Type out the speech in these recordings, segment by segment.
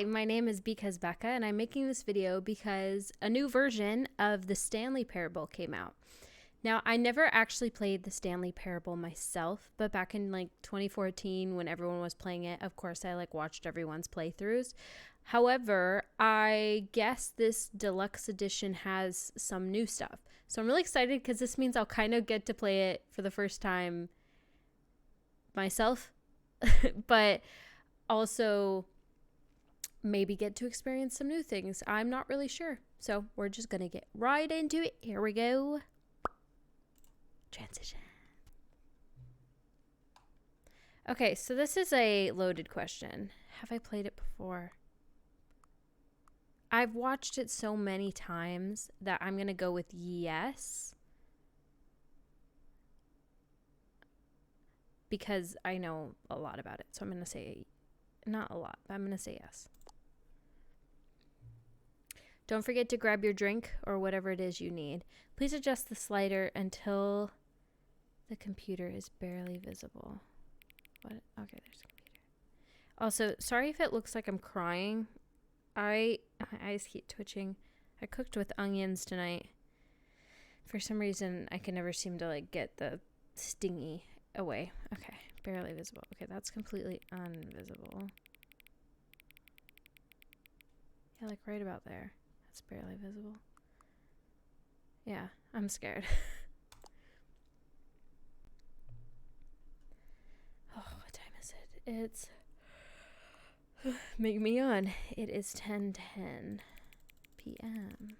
Hi, my name is BecauseBeca, and I'm making this video because a new version of the Stanley Parable came out. Now, I never actually played the Stanley Parable myself, but back in like 2014 when everyone was playing it, of course, I watched everyone's playthroughs. However, I guess this deluxe edition has some new stuff. So I'm really excited because this means I'll kind of get to play it for the first time myself, but also maybe get to experience some new things. I'm not really sure. So we're just going to get right into it. Here we go. Transition. Okay, so this is a loaded question. Have I played it before? I've watched it so many times that I'm going to go with yes. Because I know a lot about it. So I'm going to say not a lot, but I'm going to say yes. Don't forget to grab your drink or whatever it is you need. Please adjust the slider until the computer is barely visible. What? Okay, there's the computer. Also, sorry if it looks like I'm crying. My eyes keep twitching. I cooked with onions tonight. For some reason, I can never seem to get the stingy away. Okay, barely visible. Okay, that's completely invisible. Yeah, right about there. That's barely visible. Yeah, I'm scared. Oh, what time is it? It's... Make me yawn. It is 10:10 p.m.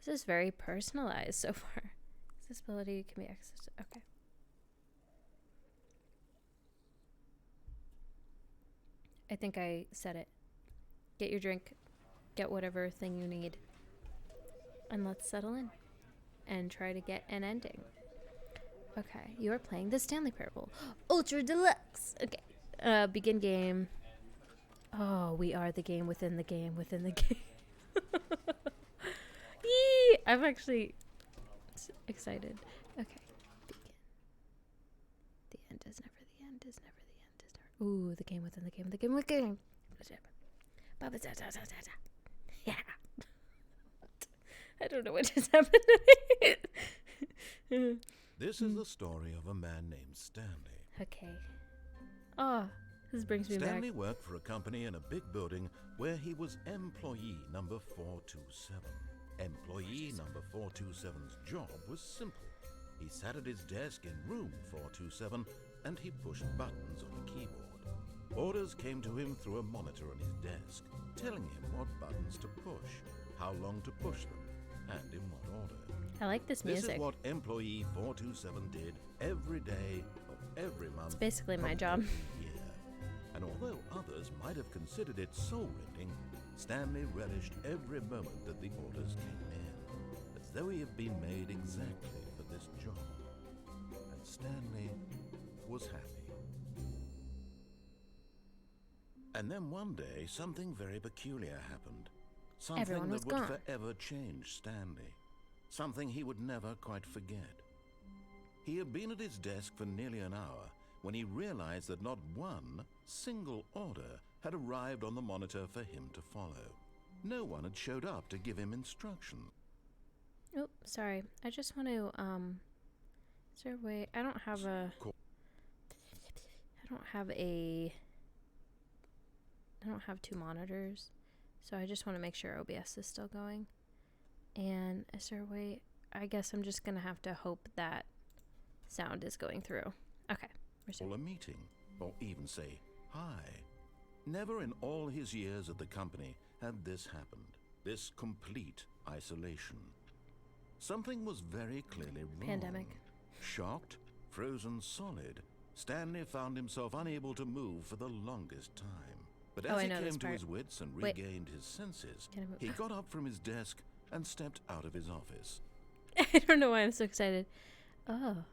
This is very personalized so far. This ability can be accessed. Okay. I think I said it. Get your drink. Get whatever thing you need. And let's settle in. And try to get an ending. Okay. You are playing the Stanley Parable Ultra Deluxe. Okay. Begin game. Oh, we are the game within the game within the game. Yee! I'm actually excited. Okay. Begin. The end is never the end is never the end is never. Ooh, the game within the game, the game within the game. Yeah. I don't know what just happened to me. This is the story of a man named Stanley. Okay. Oh, this brings me Stanley back. worked for a company in a big building where he was employee number 427. Employee number 427's job was simple. He sat at his desk in room 427 and he pushed buttons on a keyboard. Orders came to him through a monitor on his desk, telling him what buttons to push, how long to push them, and in what order. I like this music. This is what employee 427 did every day of every month. It's basically my job. Every year. And although others might have considered it soul-rending, Stanley relished every moment that the orders came in, as though he had been made exactly for this job. And Stanley was happy. And then one day, something very peculiar happened. Something that would forever change Stanley. Something he would never quite forget. He had been at his desk for nearly an hour when he realized that not one single order had arrived on the monitor for him to follow. No one had showed up to give him instructions. Oh, sorry. I just want to, is there a way? I don't have two monitors, so I just want to make sure OBS is still going. And is there a way? I guess I'm just going to have to hope that sound is going through. Okay. Or a meeting, or even say hi. Never in all his years at the company had this happened. This complete isolation. Something was very clearly wrong. Pandemic. Shocked, frozen solid, Stanley found himself unable to move for the longest time. But as he came to his wits and regained his senses, he got up from his desk and stepped out of his office. I don't know why I'm so excited. Oh.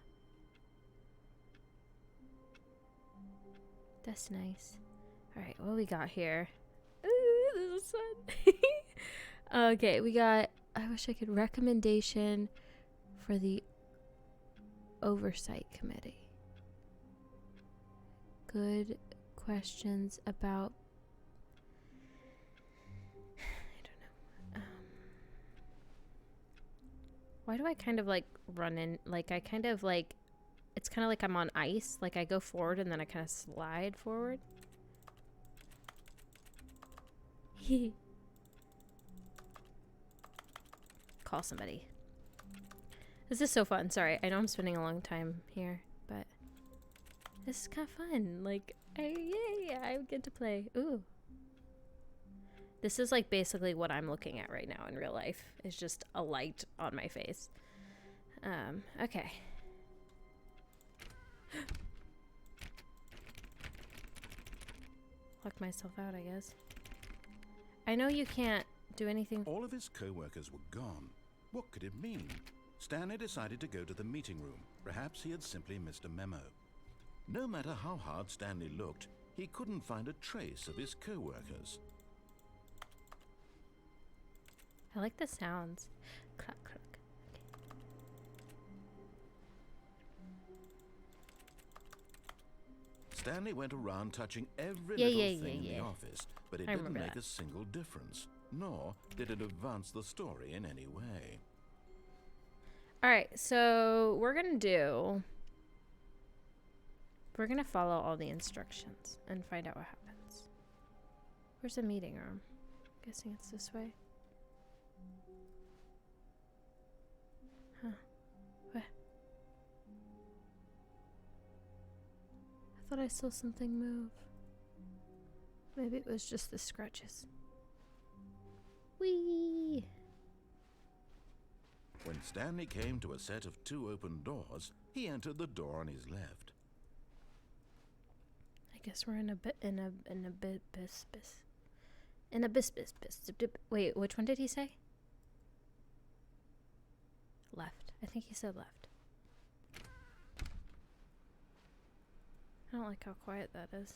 That's nice. Alright, what we got here? Ooh, this is fun. Okay, we got, I wish I could, recommendation for the Oversight Committee. Good questions about Why do I kind of like run in? Like I kind of like, it's kind of like I'm on ice. Like I go forward and then I kind of slide forward. Call somebody. This is so fun. Sorry, I know I'm spending a long time here, but this is kind of fun. Like, I get to play. Ooh. This is like basically what I'm looking at right now in real life. It's just a light on my face. Okay. Lock myself out, I guess. I know you can't do anything. All of his co-workers were gone. What could it mean? Stanley decided to go to the meeting room. Perhaps he had simply missed a memo. No matter how hard Stanley looked, he couldn't find a trace of his co-workers. I like the sounds. Cluck, cluck. Stanley went around touching every Yeah, little yeah, thing yeah, in yeah. the office, but it I didn't remember make that. a single difference, nor did it advance the story in any way. Alright, so we're gonna follow all the instructions and find out what happens. Where's the meeting room? Guessing it's this way. Huh. What? I thought I saw something move. Maybe it was just the scratches. Whee! When Stanley came to a set of 2 open doors, he entered the door on his left. I guess we're in a Wait, which one did he say? Left. I think he said left. I don't like how quiet that is.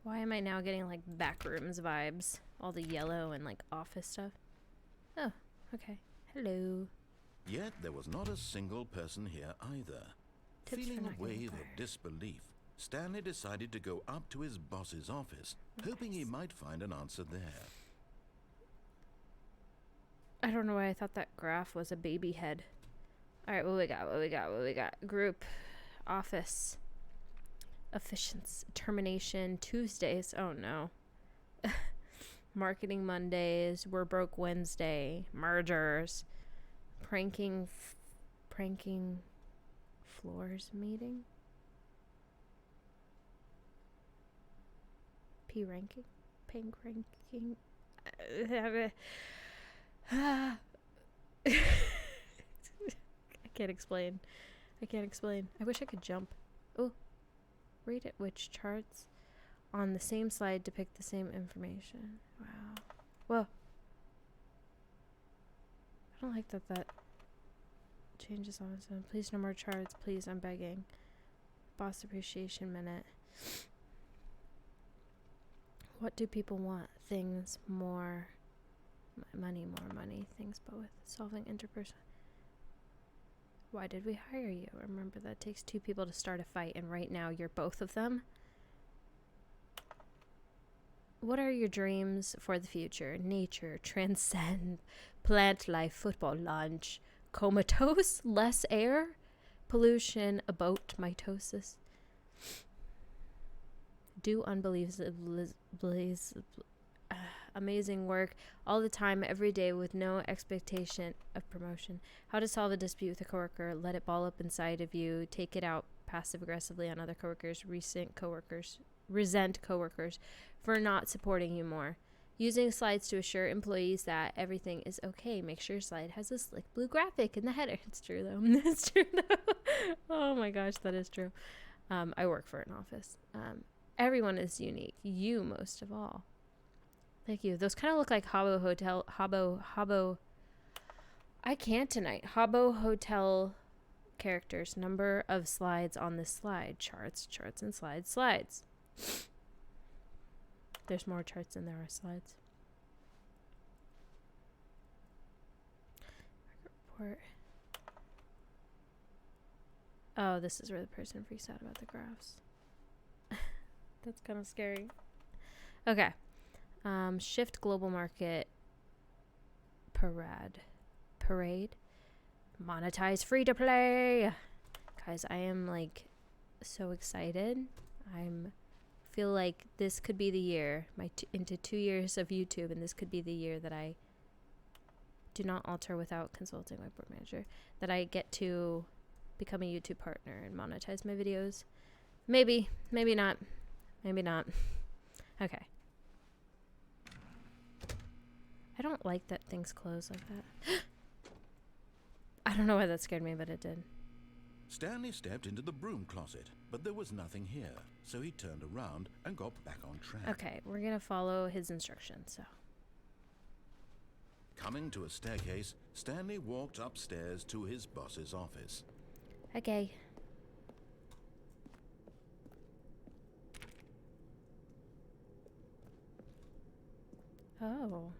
Why am I now getting like backrooms vibes? All the yellow and like office stuff. Oh, okay. Hello. Yet there was not a single person here either. Tips for Feeling not a getting wave fired. of disbelief, Stanley decided to go up to his boss's office, hoping he might find an answer there. I don't know why I thought that graph was a baby head. Alright, what we got? Group, office, efficiency, termination, Tuesdays. Oh no. Marketing Mondays, we're broke Wednesday, mergers, pranking floors meeting. Pink ranking. I can't explain. I wish I could jump. Oh, read it. Which charts on the same slide depict the same information? Wow. Whoa. I don't like that changes on its own. Please no more charts. Please, I'm begging. Boss appreciation minute. What do people want? Things, more money, things, but with solving interpersonal. Why did we hire you? Remember that takes 2 people to start a fight, and right now you're both of them. What are your dreams for the future? Nature, transcend, plant life, football, lunch, comatose, less air, pollution, a boat, mitosis. Do unbelievable, amazing work all the time, every day, with no expectation of promotion. How to solve a dispute with a coworker? Let it ball up inside of you. Take it out passive aggressively on other coworkers. Resent coworkers for not supporting you more. Using slides to assure employees that everything is okay. Make sure your slide has a slick blue graphic in the header. It's true though. It's true though. Oh my gosh, that is true. I work for an office. Everyone is unique. You most of all. Thank you. Those kind of look like Habbo Hotel characters. Number of slides on this slide. Charts and slides. There's more charts than there are slides. Report. Oh, this is where the person freaks out about the graphs. That's kind of scary. Okay. Shift global market parade. Monetize free to play. Guys, I am like so excited. Feel like this could be the year, into 2 years of YouTube, and this could be the year that I do not alter without consulting my board manager, that I get to become a YouTube partner and monetize my videos. Maybe not. Okay. I don't like that things close like that. I don't know why that scared me, but it did. Stanley stepped into the broom closet, but there was nothing here, so he turned around and got back on track. Okay, we're gonna follow his instructions, so. Coming to a staircase, Stanley walked upstairs to his boss's office. Okay. Oh.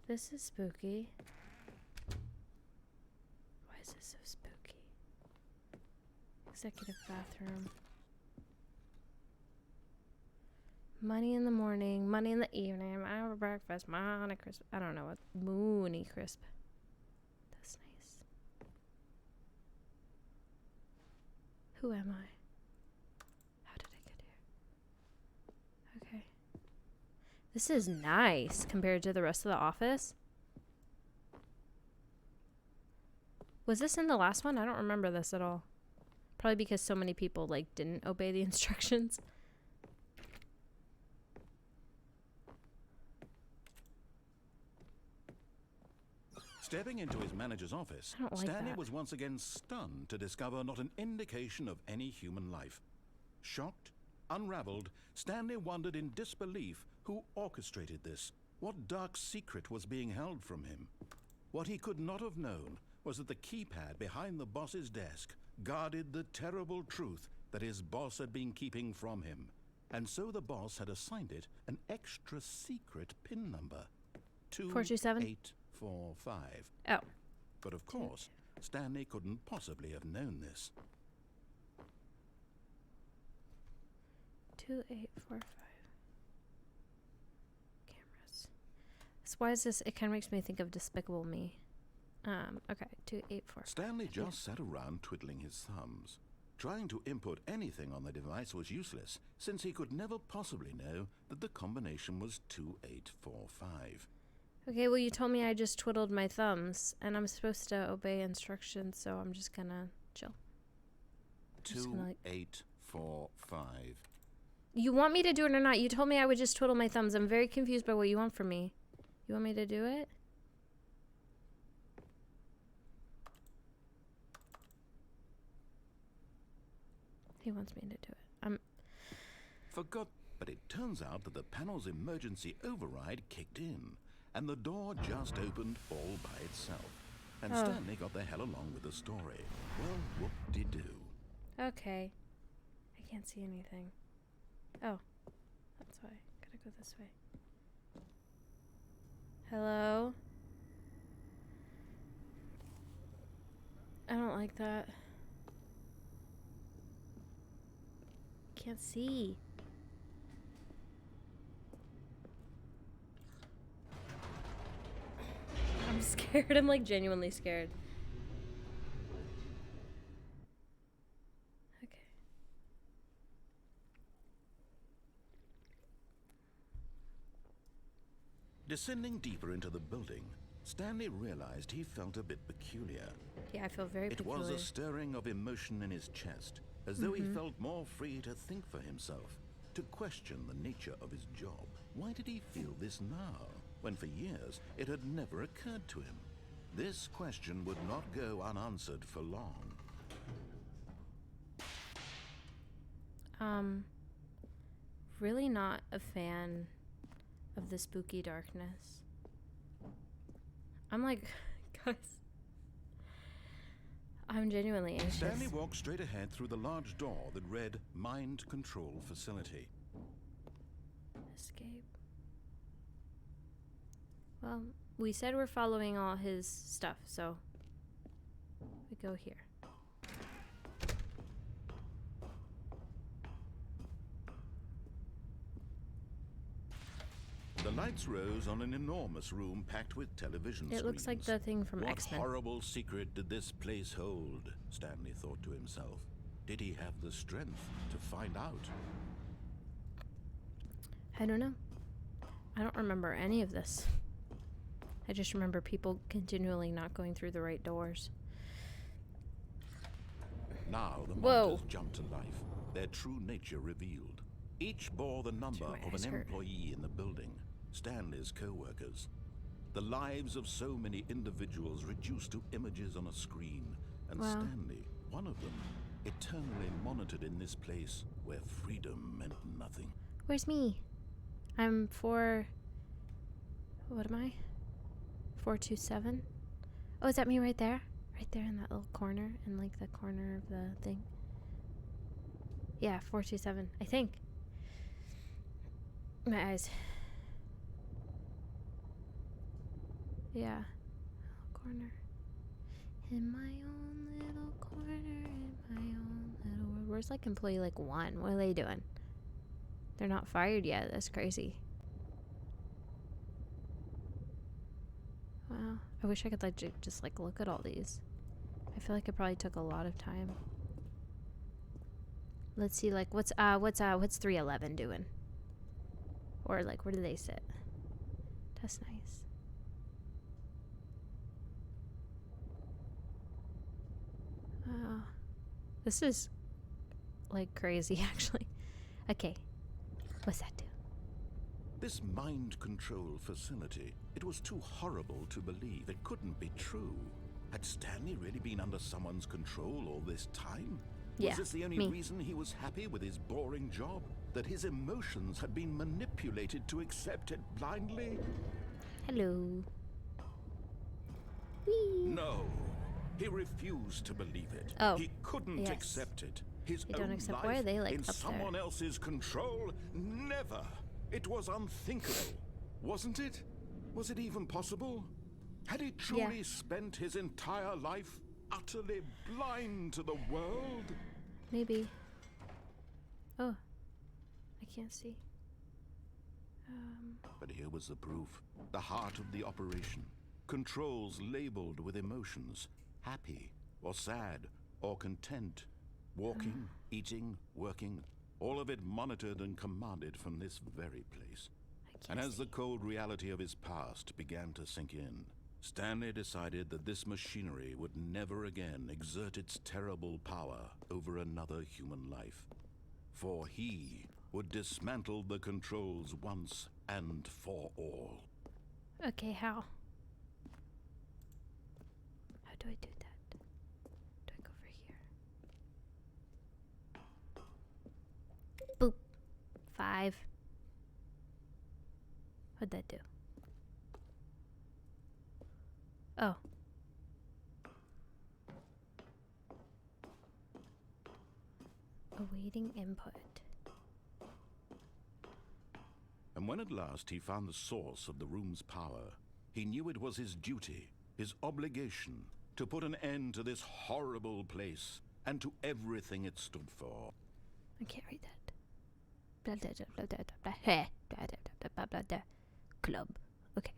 This is spooky. Why is this so spooky? Executive bathroom. Money in the morning, money in the evening, hour breakfast, money crisp. I don't know what. Moony crisp. That's nice. Who am I? How did I get here? Okay. This is nice compared to the rest of the office. Was this in the last one? I don't remember this at all. Probably because so many people like didn't obey the instructions. Stepping into his manager's office, I don't like Stanley that. was once again stunned to discover not an indication of any human life. Shocked, unraveled, Stanley wondered in disbelief who orchestrated this. What dark secret was being held from him? What he could not have known was that the keypad behind the boss's desk guarded the terrible truth that his boss had been keeping from him. And so the boss had assigned it an extra secret PIN number. 427? 2845. Oh. But of course, Stanley couldn't possibly have known this. 2845. Cameras. So why is this? It kind of makes me think of Despicable Me. Okay, 2845. Stanley just sat around twiddling his thumbs. Trying to input anything on the device was useless, since he could never possibly know that the combination was 2845. Okay, well, you told me I just twiddled my thumbs, and I'm supposed to obey instructions, so I'm just gonna chill. Just gonna, like- 2845. You want me to do it or not? You told me I would just twiddle my thumbs. I'm very confused by what you want from me. You want me to do it? He wants me to do it. But it turns out that the panel's emergency override kicked in, and the door just opened all by itself. And Stanley got the hell along with the story. Well, whoop-de-doo. Okay. I can't see anything. Oh. That's why. Gotta go this way. Hello? I don't like that. Can't see. I'm scared. I'm like genuinely scared. Okay. Descending deeper into the building, Stanley realized he felt a bit peculiar. Yeah, I feel very peculiar. It was a stirring of emotion in his chest, as though he felt more free to think for himself, to question the nature of his job. Why did he feel this now, when for years it had never occurred to him? This question would not go unanswered for long. Really not a fan of the spooky darkness. I'm like, guys, I'm genuinely anxious. Stanley walked straight ahead through the large door that read Mind Control Facility. Escape. Well, we said we're following all his stuff, so we go here. The lights rose on an enormous room packed with television screens. It looks like the thing from What X-Men. horrible secret did this place hold? Stanley thought to himself. Did he have the strength to find out? I don't know. I don't remember any of this. I just remember people continually not going through the right doors. Now the Whoa. monitors jumped to life, their true nature revealed. Each bore the number My of eyes an hurt. employee in the building, Stanley's co-workers. The lives of so many individuals reduced to images on a screen, and Wow. Stanley, one of them, eternally monitored in this place where freedom meant nothing. Where's me? I'm 4... What am I? 427? Oh, is that me right there? Right there in that little corner, in like the corner of the thing. Yeah, 427, I think. My eyes. Yeah. Corner. In my own little corner, in my own little world. Where's like employee like 1? What are they doing? They're not fired yet. That's crazy. Wow. I wish I could like just like look at all these. I feel like it probably took a lot of time. Let's see, like what's 311 doing? Or like where do they sit? That's nice. Wow. This is like crazy actually. Okay. What's that do? This mind control facility, it was too horrible to believe. It couldn't be true. Had Stanley really been under someone's control all this time? Yeah, Was this the only me. reason he was happy with his boring job? That his emotions had been manipulated to accept it blindly? Hello. Whee. No. He refused to believe it. Oh, He couldn't yes. accept it. His You don't own accept- life why are they, like, in up there? someone else's control? Never. It was unthinkable. Wasn't it? Was it even possible? Had he truly spent his entire life utterly blind to the world? Maybe. Oh. I can't see. But here was the proof. The heart of the operation. Controls labeled with emotions. Happy, or sad, or content. Walking, eating, working. All of it monitored and commanded from this very place. I can't And as see. the cold reality of his past began to sink in, Stanley decided that this machinery would never again exert its terrible power over another human life. For he would dismantle the controls once and for all. Okay, how? How do I do that? Do I go over here? Boop. 5. What'd that do? Oh. Awaiting input. And when at last he found the source of the room's power, he knew it was his duty, his obligation, to put an end to this horrible place and to everything it stood for. I can't read that. Club. Okay.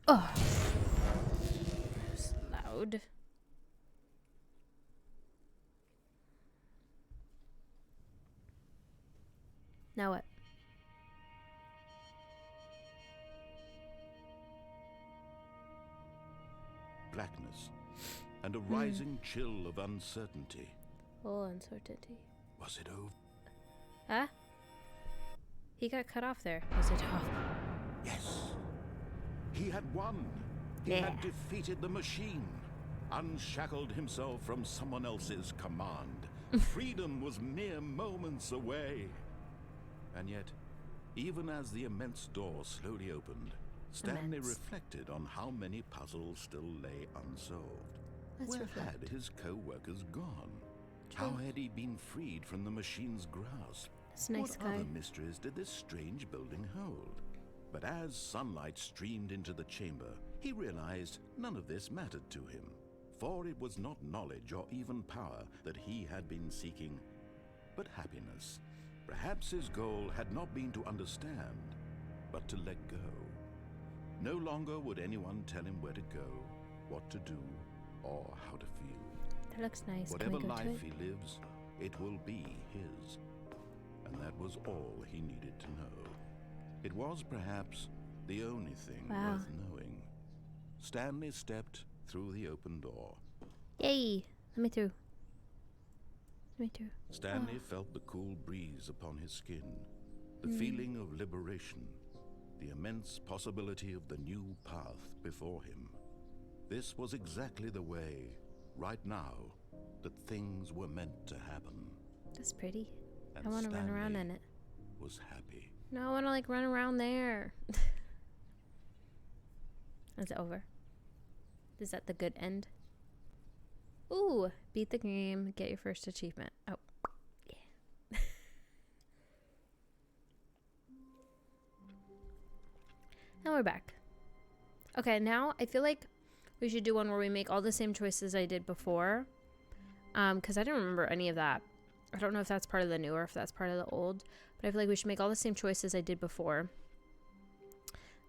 Oh. It's loud. Now what? Blackness and a rising chill of uncertainty. Oh, uncertainty. Was it over? Huh? He got cut off there. Was it off? Yes. He had won. He Yeah. had defeated the machine, unshackled himself from someone else's command. Freedom was mere moments away. And yet, even as the immense door slowly opened, Stanley Immense. reflected on how many puzzles still lay unsolved. Let's Where reflect. had his co-workers gone? How True. had he been freed from the machine's grasp? It's a nice What guy. other mysteries did this strange building hold? But as sunlight streamed into the chamber, he realized none of this mattered to him. For it was not knowledge or even power that he had been seeking, but happiness. Perhaps his goal had not been to understand, but to let go. No longer would anyone tell him where to go, what to do, or how to feel. That looks nice. Whatever Can we go to life it? he lives, it will be his. And that was all he needed to know. It was perhaps the only thing Wow. worth knowing. Stanley stepped through the open door. Yay! Let me through. Let me through. Stanley felt the cool breeze upon his skin, the feeling of liberation, the immense possibility of the new path before him. This was exactly the way, right now, that things were meant to happen. That's pretty. And I want to run around Stanley in it. was happy. No, I want to like run around there. Is it over? Is that the good end? Ooh, beat the game, get your first achievement. Oh, yeah. Now we're back. Okay, now I feel like we should do one where we make all the same choices I did before. Because I didn't remember any of that. I don't know if that's part of the new or if that's part of the old. But I feel like we should make all the same choices I did before.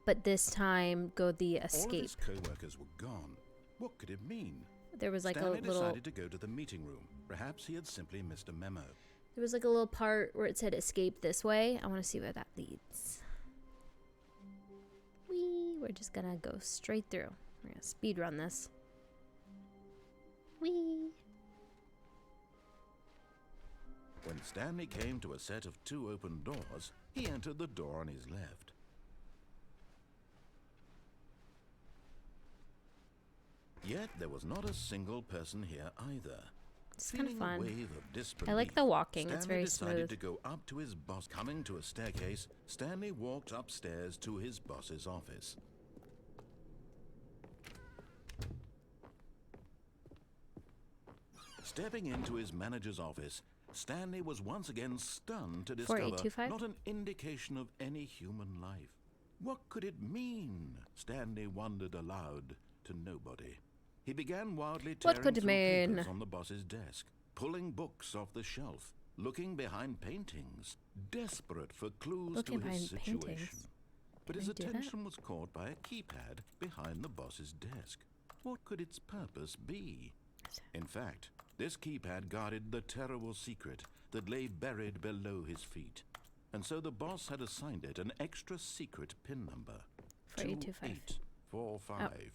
But this time, go the escape. All of his co-workers were gone. What could it mean? There was like Stanley a little... decided to go to the meeting room. Perhaps he had simply missed a memo. There was like a little part where it said escape this way. I want to see where that leads. Whee! We're just gonna go straight through. We're gonna speed run this. Whee! When Stanley came to a set of 2 open doors, he entered the door on his left. Yet there was not a single person here either. It's kind of Feeling fun. a wave of disbelief, I like the walking. It's Stanley very decided smooth. to go up to his boss. Coming to a staircase, Stanley walked upstairs to his boss's office. Stepping into his manager's office, Stanley was once again stunned to discover 4825? not an indication of any human life. What could it mean? Stanley wondered aloud to nobody. He began wildly What tearing could it through mean? papers on the boss's desk, pulling books off the shelf, looking behind paintings, desperate for clues Looking to his behind situation. paintings? But Can his I do that? attention was caught by a keypad behind the boss's desk. What could its purpose be? In fact, this keypad guarded the terrible secret that lay buried below his feet. And so the boss had assigned it an extra secret PIN number. 4825. 2845.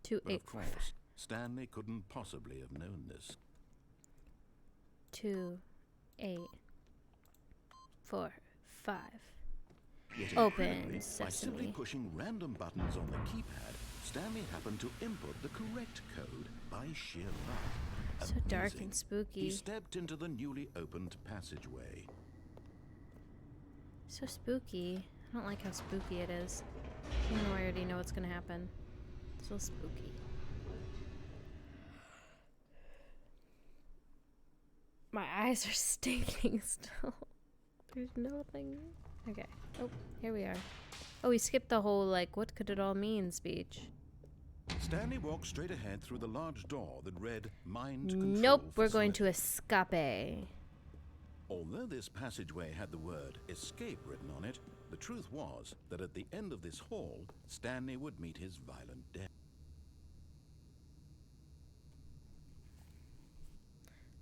But of 2845. course, Stanley couldn't possibly have known this. 2, 8, 4, 5. Yet Open incredibly, by simply sesame. pushing random buttons on the keypad, Stanley happened to input the correct code by sheer luck. So dark Amazing. and spooky. He stepped into the newly opened passageway. So spooky. I don't like how spooky it is. Even though I already know what's gonna happen. So spooky. My eyes are stinking still. There's nothing. Okay. Oh, here we are. Oh, we skipped the whole, like, what could it all mean speech. Stanley walked straight ahead through the large door that read Mind Control Nope, we're going to Facility. escape. Although this passageway had the word escape written on it, the truth was that at the end of this hall, Stanley would meet his violent death.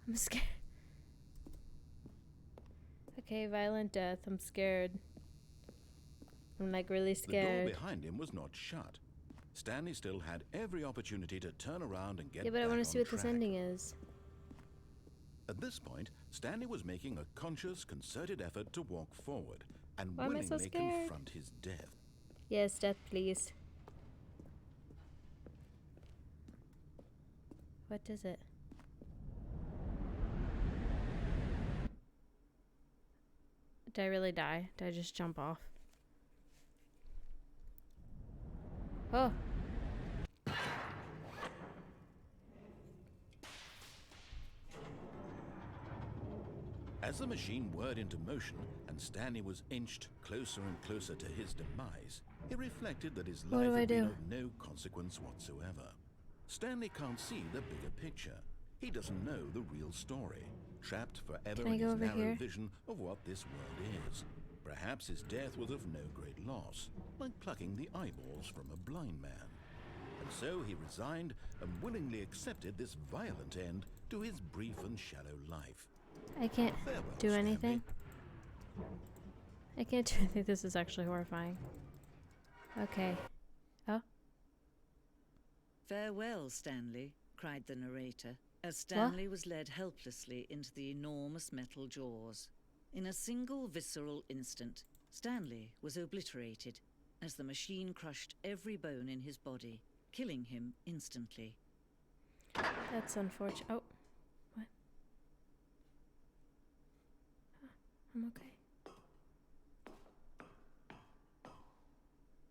I'm scared. Okay, violent death. I'm scared. I'm like really The door scared. behind him was not shut. Stanley still had every opportunity to turn around and get Yeah, but I back want on to see what this track. ending is. At this point, Stanley was making a conscious, concerted effort to walk forward and Why am I so willingly scared? confront his death. Yes, death, please. What is it? Did I really die? Did I just jump off? Oh. As the machine whirred into motion and Stanley was inched closer and closer to his demise, he reflected that his What life do I had been do? of no consequence whatsoever. Stanley can't see the bigger picture. He doesn't know the real story, trapped forever Can I in go his over narrow here? vision of what this world is. Perhaps his death was of no great loss, like plucking the eyeballs from a blind man. And so he resigned and willingly accepted this violent end to his brief and shallow life. I can't Farewell, do Stanley. anything. I can't do anything. This is actually horrifying. Okay. Oh? "Farewell, Stanley," cried the narrator, as Stanley was led helplessly into the enormous metal jaws. In a single visceral instant, Stanley was obliterated as the machine crushed every bone in his body, killing him instantly. That's unfortunate. Oh. What? I'm okay.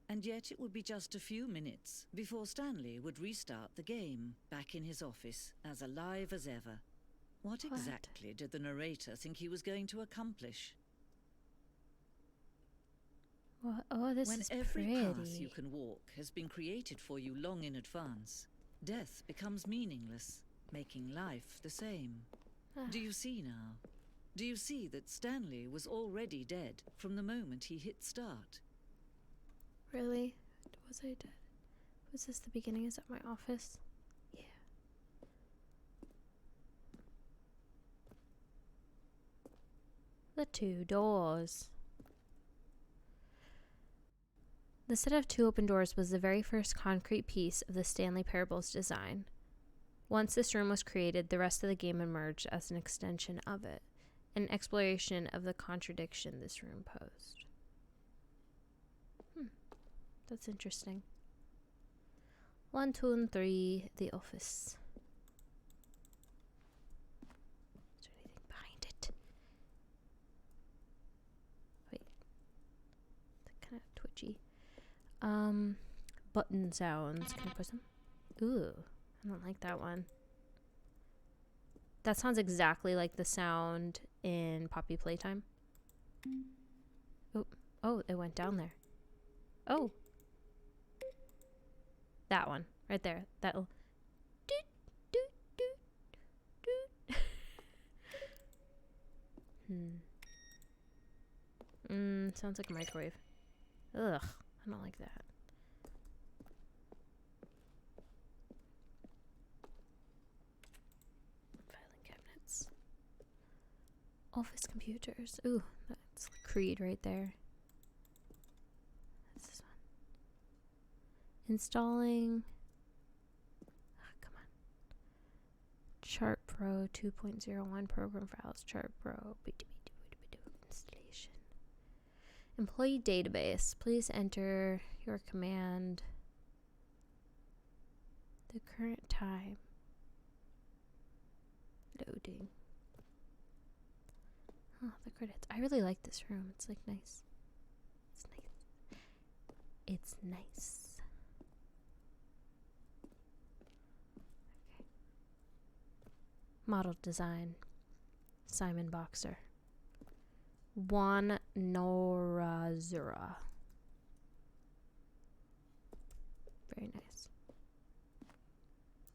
And yet it would be just a few minutes before Stanley would restart the game, back in his office, as alive as ever. What exactly did the narrator think he was going to accomplish? What? Oh, this When is every pretty. path you can walk has been created for you long in advance, death becomes meaningless, making life the same. Do you see now? Do you see that Stanley was already dead from the moment he hit start? Really? Was I dead? Was this the beginning? Is that my office? Yeah. The two doors. The set of two open doors was the very first concrete piece of the Stanley Parable's design. Once this room was created, the rest of the game emerged as an extension of it, an exploration of the contradiction this room posed. That's interesting. 1, 2, and 3, the office. Is there anything behind it? Wait. That's kind of twitchy. Button sounds. Can I press them? Ooh, I don't like that one. That sounds exactly like the sound in Poppy Playtime. Oh, it went down there. Oh. That one, right there. That'll doot, doot, doot, doot. Sounds like a microwave. Ugh, I don't like that. Filing cabinets. Office computers. Ooh, that's Creed right there. Installing. Come on. Chart Pro 2.01 program files. Chart Pro. Installation. Employee database. Please enter your command. The current time. Loading. Oh, the credits. I really like this room. It's like nice. It's nice. It's nice. Model design. Simon Boxer. Juan Norazura. Very nice.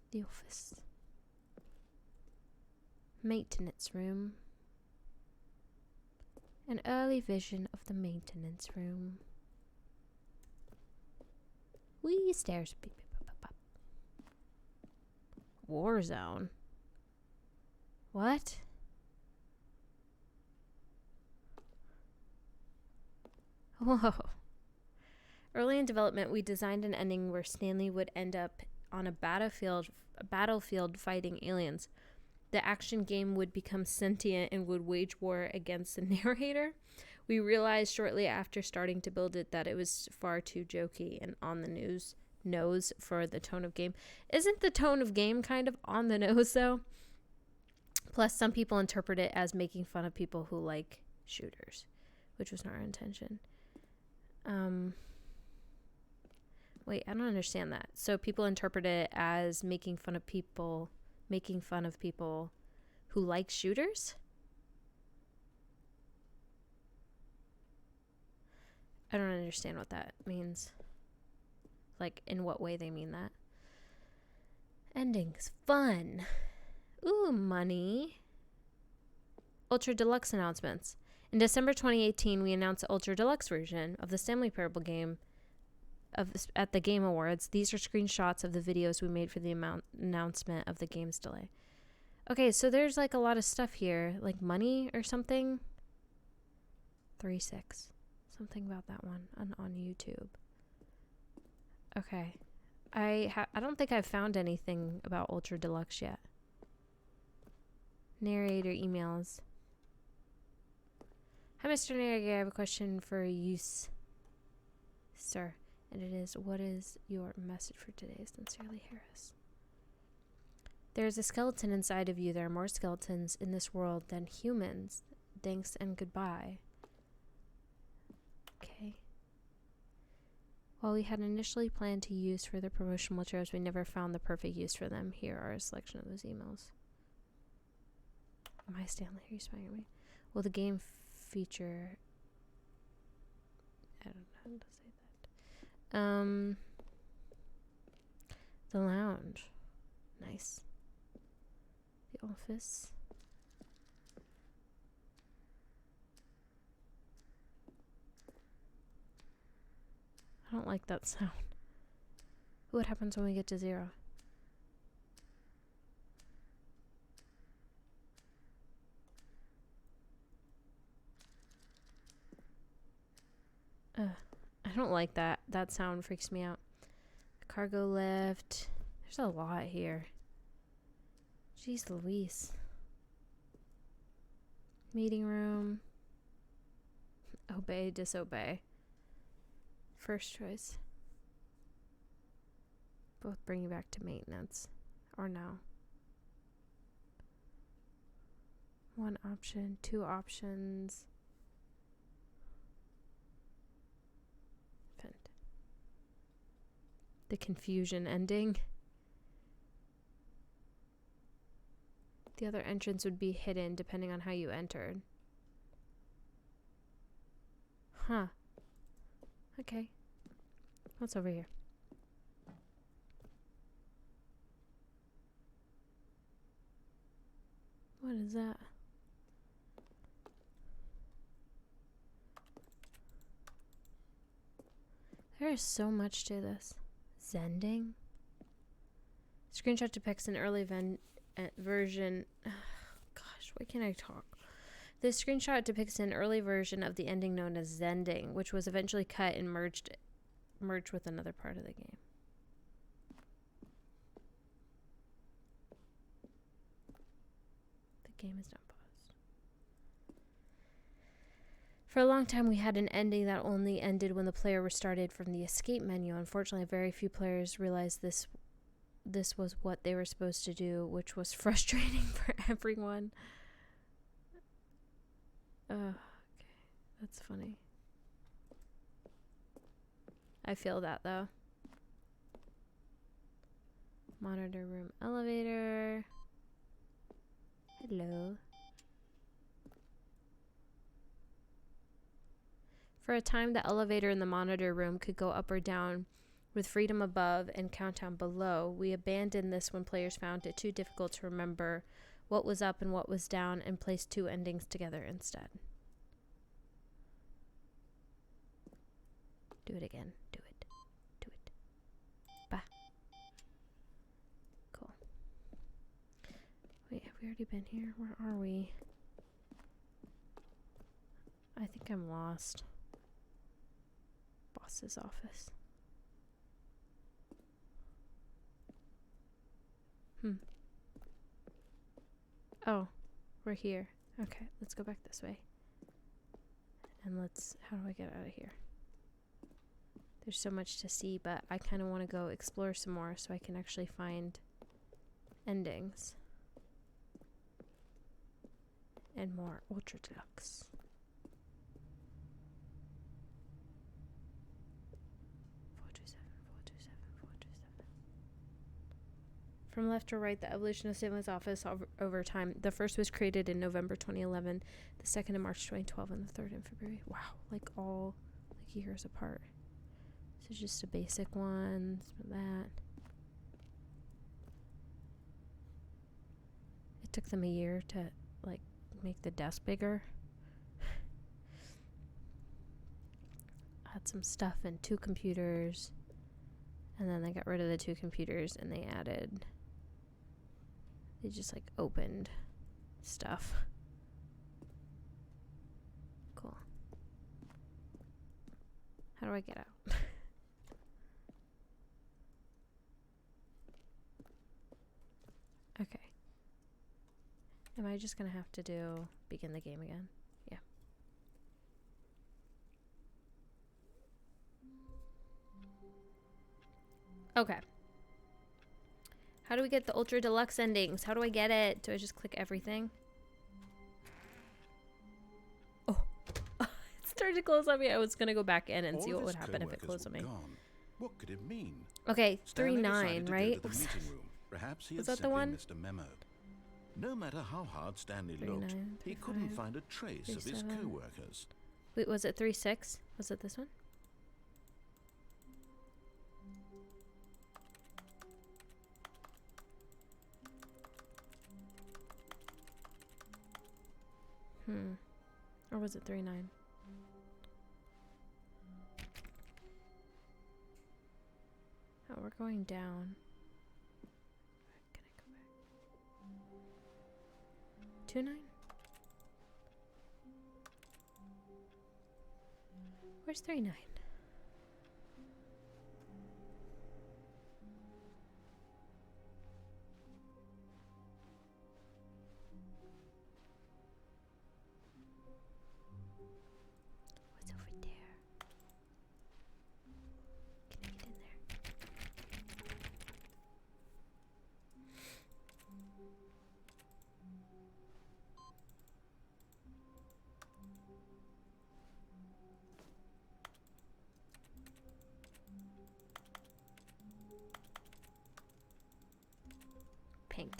The office. Maintenance room. An early vision of the maintenance room. Wee stairs. Beep, beep, beep, beep, beep. War zone. What? Whoa. Early in development, we designed an ending where Stanley would end up on a battlefield fighting aliens. The action game would become sentient and would wage war against the narrator. We realized shortly after starting to build it that it was far too jokey and on the nose for the tone of game. Isn't the tone of game kind of on the nose, though? Plus, some people interpret it as making fun of people who like shooters, which was not our intention. Wait, I don't understand that. So people interpret it as making fun of people who like shooters? I don't understand what that means. Like, in what way they mean that. Endings. Fun. Ooh, money. Ultra Deluxe announcements. In December 2018, we announced the Ultra Deluxe version of the Stanley Parable game at the Game Awards. These are screenshots of the videos we made for the announcement of the game's delay. Okay, so there's like a lot of stuff here, like money or something. 3.6. Something about that one on YouTube. Okay. I don't think I've found anything about Ultra Deluxe yet. Narrator emails. Hi, Mr. Narrator. I have a question for you, sir. And it is, what is your message for today? Sincerely, Harris. There is a skeleton inside of you. There are more skeletons in this world than humans. Thanks and goodbye. Okay. While we had initially planned to use for the promotional materials, we never found the perfect use for them. Here are a selection of those emails. Am I Stanley? Are you spying on me? Will the game feature... I don't know how to say that. The lounge. Nice. The office. I don't like that sound. What happens when we get to 0? I don't like that. That sound freaks me out. Cargo lift. There's a lot here. Jeez Louise. Meeting room. Obey, disobey. First choice. Both bring you back to maintenance. Or no. One option, 2 options. The confusion ending. The other entrance would be hidden depending on how you entered. Huh. Okay. What's over here? What is that? There is so much to this. Zending? Screenshot depicts an early version. Gosh, why can't I talk? This screenshot depicts an early version of the ending known as Zending, which was eventually cut and merged with another part of the game. The game is not paused. For a long time, we had an ending that only ended when the player restarted from the escape menu. Unfortunately, very few players realized this was what they were supposed to do, which was frustrating for everyone. Okay. That's funny. I feel that, though. Monitor room elevator. Hello. For a time, the elevator in the monitor room could go up or down with freedom above and countdown below. We abandoned this when players found it too difficult to remember what was up and what was down and placed 2 endings together instead. Do it again. Do it. Do it. Bah. Cool. Wait, have we already been here? Where are we? I think I'm lost. Boss's office. Oh, we're here. Okay, let's go back this way. And how do I get out of here? There's so much to see, but I kind of want to go explore some more so I can actually find endings. And more Ultra Deluxe. From left to right, the evolution of Stanley's office over time. The first was created in November 2011, the second in March 2012, and the third in February. Wow, like all years apart. So just a basic one, some of that. It took them a year to make the desk bigger. had some stuff and 2 computers. And then they got rid of the 2 computers and they just like opened stuff. Cool. How do I get out? Okay. Am I just gonna have to begin the game again? Yeah. Okay. How do we get the Ultra Deluxe endings? How do I get it? Do I just click everything? Oh. It started to close on me. I was gonna go back in and see what would happen if it closed on me. Gone. What could it mean? Okay, Stanley 3-9, decided to right? go to the meeting room. Perhaps he Was had that the simply one? missed a memo. No matter how hard Stanley looked, 3-9, he couldn't 3-5, find a trace of his 3-7. co-workers. Wait, was it 3-6? Was it this one? Or was it 3-9? Oh, we're going down. Can I go back? 2-9? Where's 3-9? What's over there? Can I get in there? Pink.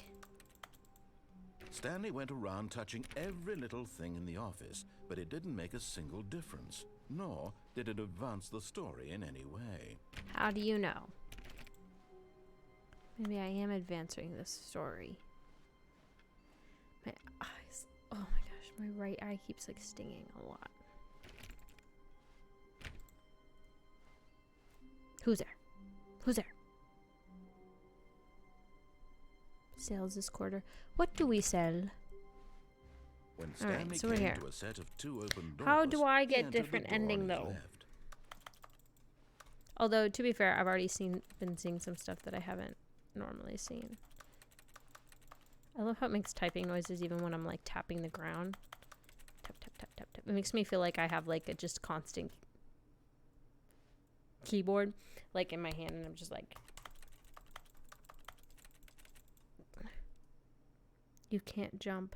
Stanley went around touching every little thing in the office, but it didn't make a single difference, nor did it advance the story in any way. How do you know? Maybe I am advancing this story. My eyes. Oh my gosh, my right eye keeps like stinging a lot. Who's there? Who's there? Sales this quarter. What do we sell? When All right, Stanley so we're came here. to a set of 2 open doors, How do I he get entered the different door on ending his though? left. Although to be fair, I've already been seeing some stuff that I haven't normally seen. I love how it makes typing noises even when I'm like tapping the ground. Tap tap tap tap tap. It makes me feel like I have like a just constant keyboard like in my hand and I'm just like, you can't jump.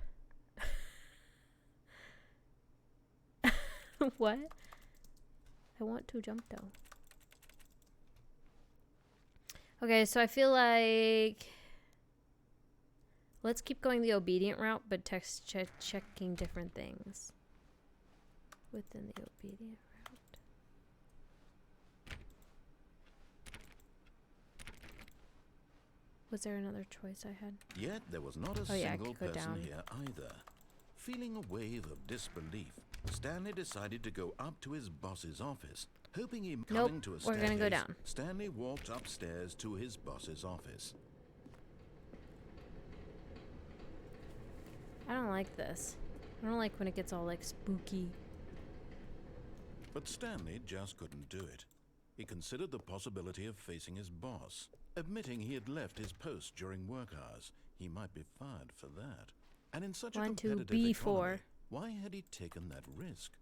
What? I want to jump though. Okay, so I feel like let's keep going the obedient route, but checking different things within the obedient route. Was there another choice I had? Yet there was not a Oh, yeah, I single could go person down. here either. Feeling a wave of disbelief, Stanley decided to go up to his boss's office. Hoping he Nope, coming to a we're staircase, gonna go down. Stanley walked upstairs to his boss's office. I don't like this. I don't like when it gets all like spooky. But Stanley just couldn't do it. He considered the possibility of facing his boss. Admitting he had left his post during work hours, he might be fired for that. And in such a 1, 2, competitive B4. economy, why had he taken that risk?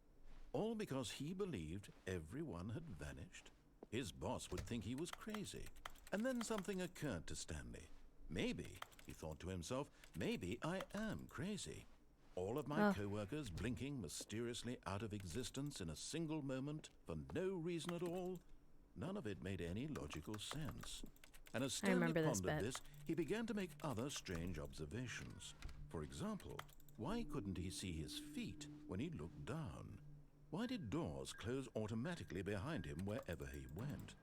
All because he believed everyone had vanished? His boss would think he was crazy. And then something occurred to Stanley. Maybe, he thought to himself, maybe I am crazy. All of my co-workers blinking mysteriously out of existence in a single moment for no reason at all? None of it made any logical sense. And as Stanley remember this pondered bit. this, he began to make other strange observations. For example, why couldn't he see his feet when he looked down? Why did doors close automatically behind him wherever he went?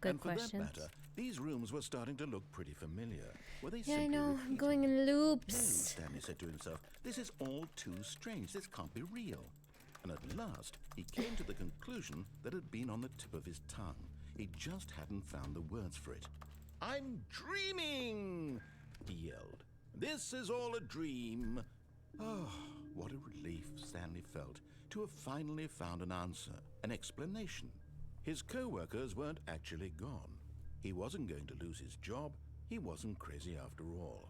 Good And for questions. that matter, these rooms were starting to look pretty familiar. Were they Yeah, I simply know. I'm repeating? going in No, loops. Stanley said to himself, this is all too strange. This can't be real. And at last, he came to the conclusion that had been on the tip of his tongue. He just hadn't found the words for it. "I'm dreaming!" he yelled. "This is all a dream." Oh, what a relief Stanley felt to have finally found an answer, an explanation. His co-workers weren't actually gone. He wasn't going to lose his job. He wasn't crazy after all.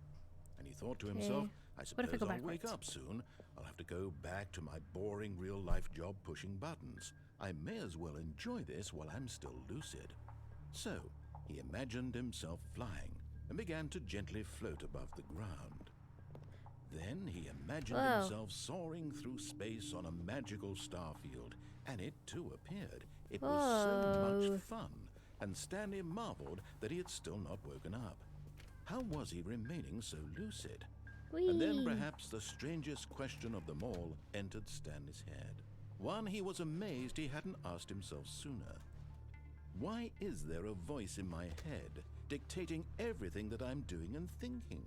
And he thought to himself, I What if I suppose go I'll wake backwards? up soon. I'll have to go back to my boring real-life job pushing buttons. I may as well enjoy this while I'm still lucid. So, he imagined himself flying and began to gently float above the ground. Then he imagined Whoa. himself soaring through space on a magical starfield, and it too appeared. It was Whoa. so much fun, and Stanley marveled that he had still not woken up. How was he remaining so lucid? And then Whee! perhaps the strangest question of them all entered Stanley's head. One he was amazed he hadn't asked himself sooner. Why is there a voice in my head dictating everything that I'm doing and thinking?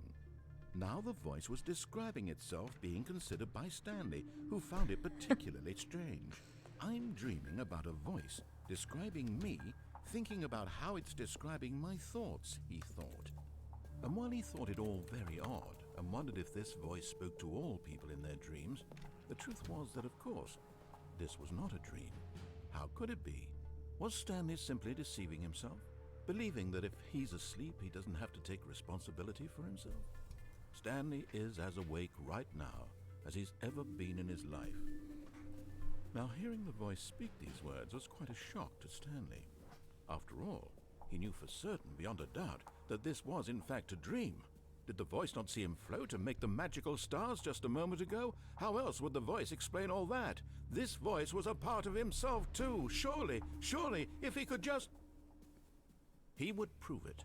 Now the voice was describing itself being considered by Stanley, who found it particularly strange. I'm dreaming about a voice describing me, thinking about how it's describing my thoughts, he thought. And while he thought it all very odd and wondered if this voice spoke to all people in their dreams, the truth was that, of course, this was not a dream. How could it be? Was Stanley simply deceiving himself, believing that if he's asleep, he doesn't have to take responsibility for himself? Stanley is as awake right now as he's ever been in his life. Now, hearing the voice speak these words was quite a shock to Stanley. After all, he knew for certain, beyond a doubt, that this was in fact a dream. Did the voice not see him float and make the magical stars just a moment ago? How else would the voice explain all that? This voice was a part of himself too. Surely, if he could just... He would prove it.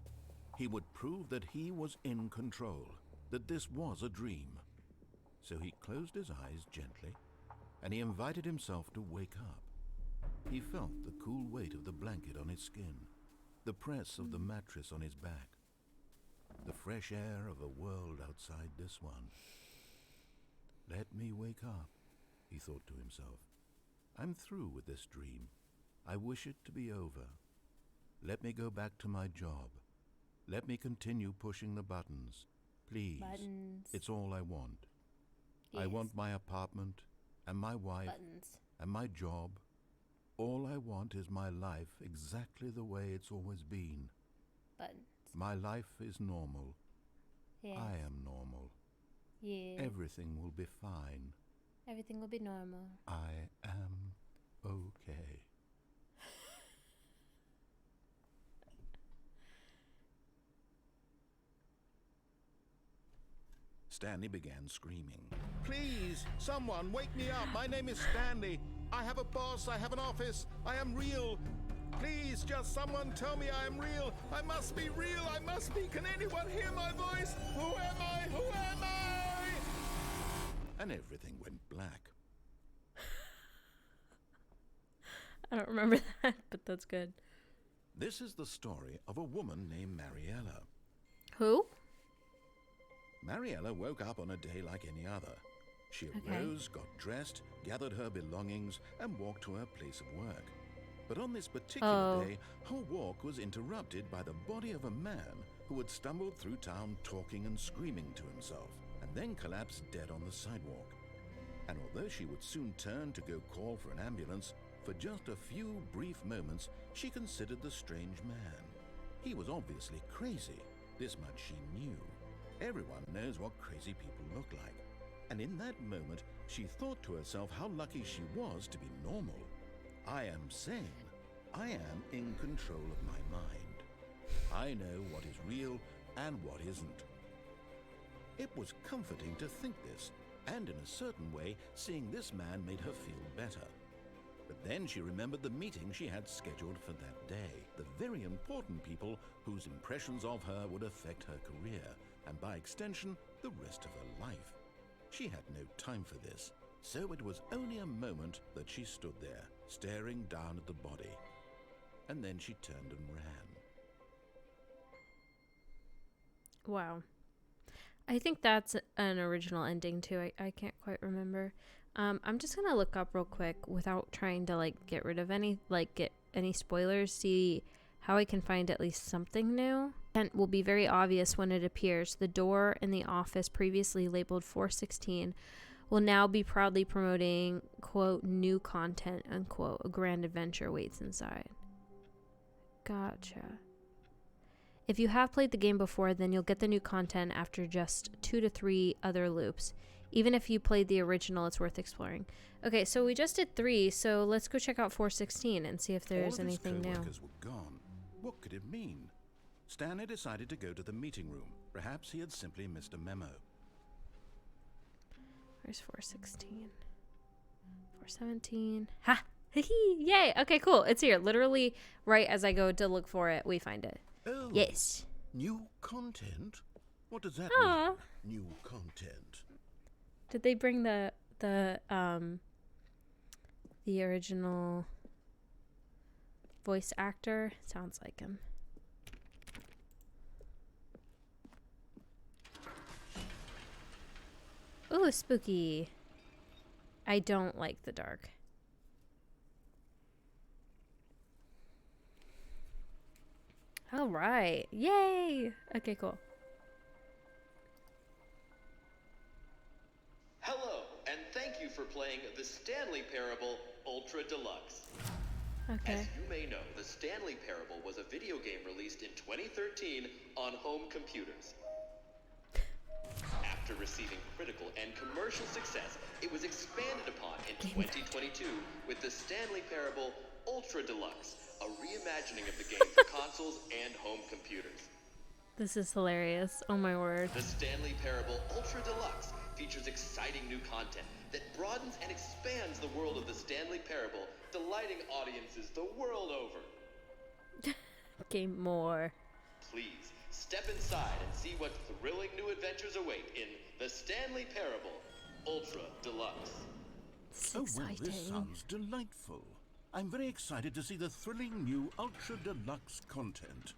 He would prove that he was in control, that this was a dream. So he closed his eyes gently, and he invited himself to wake up. He felt the cool weight of the blanket on his skin, the press of the mattress on his back, the fresh air of a world outside this one. Let me wake up, he thought to himself. I'm through with this dream. I wish it to be over. Let me go back to my job. Let me continue pushing the buttons. Please. Buttons. It's all I want. I Yes. want my apartment and my wife Buttons. and my job. All I want is my life exactly the way it's always been. Buttons. My life is normal. Yes. I am normal. Yeah. Everything will be fine. Everything will be normal. I am okay. Stanley began screaming. Please, someone, wake me up. My name is Stanley. I have a boss. I have an office. I am real. Please, just someone tell me I am real. I must be real. I must be. Can anyone hear my voice? Who am I? Who am I? And everything went black. I don't remember that, but that's good. This is the story of a woman named Mariella. Who? Mariella woke up on a day like any other. She Okay. arose, got dressed, gathered her belongings, and walked to her place of work. But on this particular day, her walk was interrupted by the body of a man who had stumbled through town talking and screaming to himself, and then collapsed dead on the sidewalk. And although she would soon turn to go call for an ambulance, for just a few brief moments she considered the strange man. He was obviously crazy. This much she knew. Everyone knows what crazy people look like. And in that moment, she thought to herself how lucky she was to be normal. I am sane. I am in control of my mind. I know what is real and what isn't. It was comforting to think this, and in a certain way, seeing this man made her feel better. But then she remembered the meeting she had scheduled for that day, the very important people whose impressions of her would affect her career, and by extension, the rest of her life. She had no time for this, so it was only a moment that she stood there, staring down at the body. And then she turned and ran. Wow. I think that's an original ending too. I can't quite remember. I'm just gonna look up real quick without trying to like get rid of any spoilers. See how I can find at least something new. And will be very obvious when it appears. The door in the office previously labeled 416 will now be proudly promoting, quote, new content, unquote. A grand adventure waits inside. Gotcha. If you have played the game before, then you'll get the new content after just 2 to 3 other loops. Even if you played the original, it's worth exploring. Okay, so we just did 3, so let's go check out 416 and see if there's anything new. All of his co-workers were gone. What could it mean? Stanley decided to go to the meeting room. Perhaps he had simply missed a memo. Where's 416? 417. Ha! Yay! Okay, cool. It's here. Literally, right as I go to look for it, we find it. Oh, yes. New content? What does that Aw. mean? New content. Did they bring the original voice actor? Sounds like him. Ooh, spooky. I don't like the dark. All right. Yay. Okay, cool. Hello, and thank you for playing the Stanley Parable Ultra Deluxe. Okay. As you may know, the Stanley Parable was a video game released in 2013 on home computers. After receiving critical and commercial success, it was expanded upon in 2022 with the Stanley Parable Ultra Deluxe, a reimagining of the game for consoles and home computers. This is hilarious. Oh my word. The Stanley Parable Ultra Deluxe features exciting new content that broadens and expands the world of the Stanley Parable, delighting audiences the world over. Game more. Please, step inside and see what thrilling new adventures await in the Stanley Parable Ultra Deluxe. It's Oh, well, exciting. this sounds delightful. I'm very excited to see the thrilling new Ultra Deluxe content.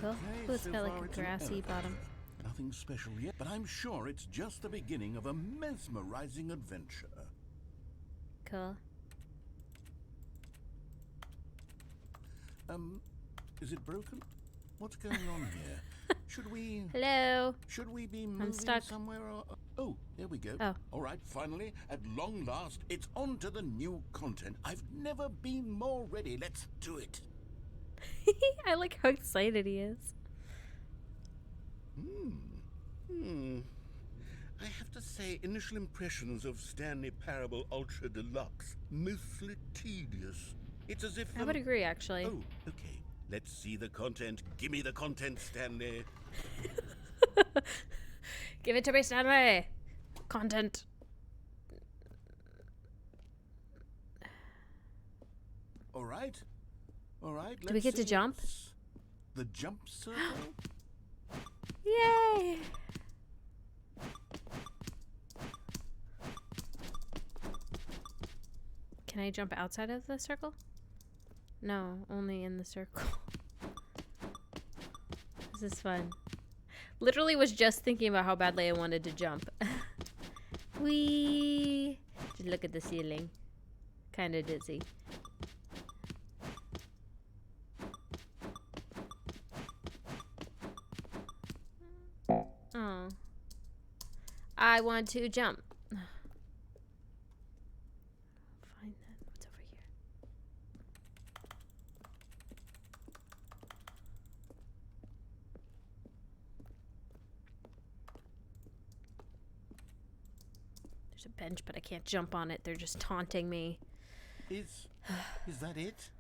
Cool. Okay, Ooh, it's so got far like a it's an grassy elevator. bottom. Nothing special yet, but I'm sure it's just the beginning of a mesmerizing adventure. Cool. Is it broken? What's going on here? Should we Hello. be moving stuck. somewhere? Or, oh, there we go. Oh. All right, finally, at long last, it's on to the new content. I've never been more ready. Let's do it. I like how excited he is. I have to say, initial impressions of Stanley Parable Ultra Deluxe, mostly tedious. It's as if... I would agree, actually. Oh, okay. Let's see the content. Give me the content, Stanley. Give it to me, Stanley. Content. All right. All right. Do we get to jump? The jump circle? Yay! Can I jump outside of the circle? No, only in the circle. This is fun. Literally was just thinking about how badly I wanted to jump. Whee! Just look at the ceiling. Kinda dizzy. Oh. I want to jump. Fine then. What's over here? There's a bench, but I can't jump on it. They're just taunting me. Is that it?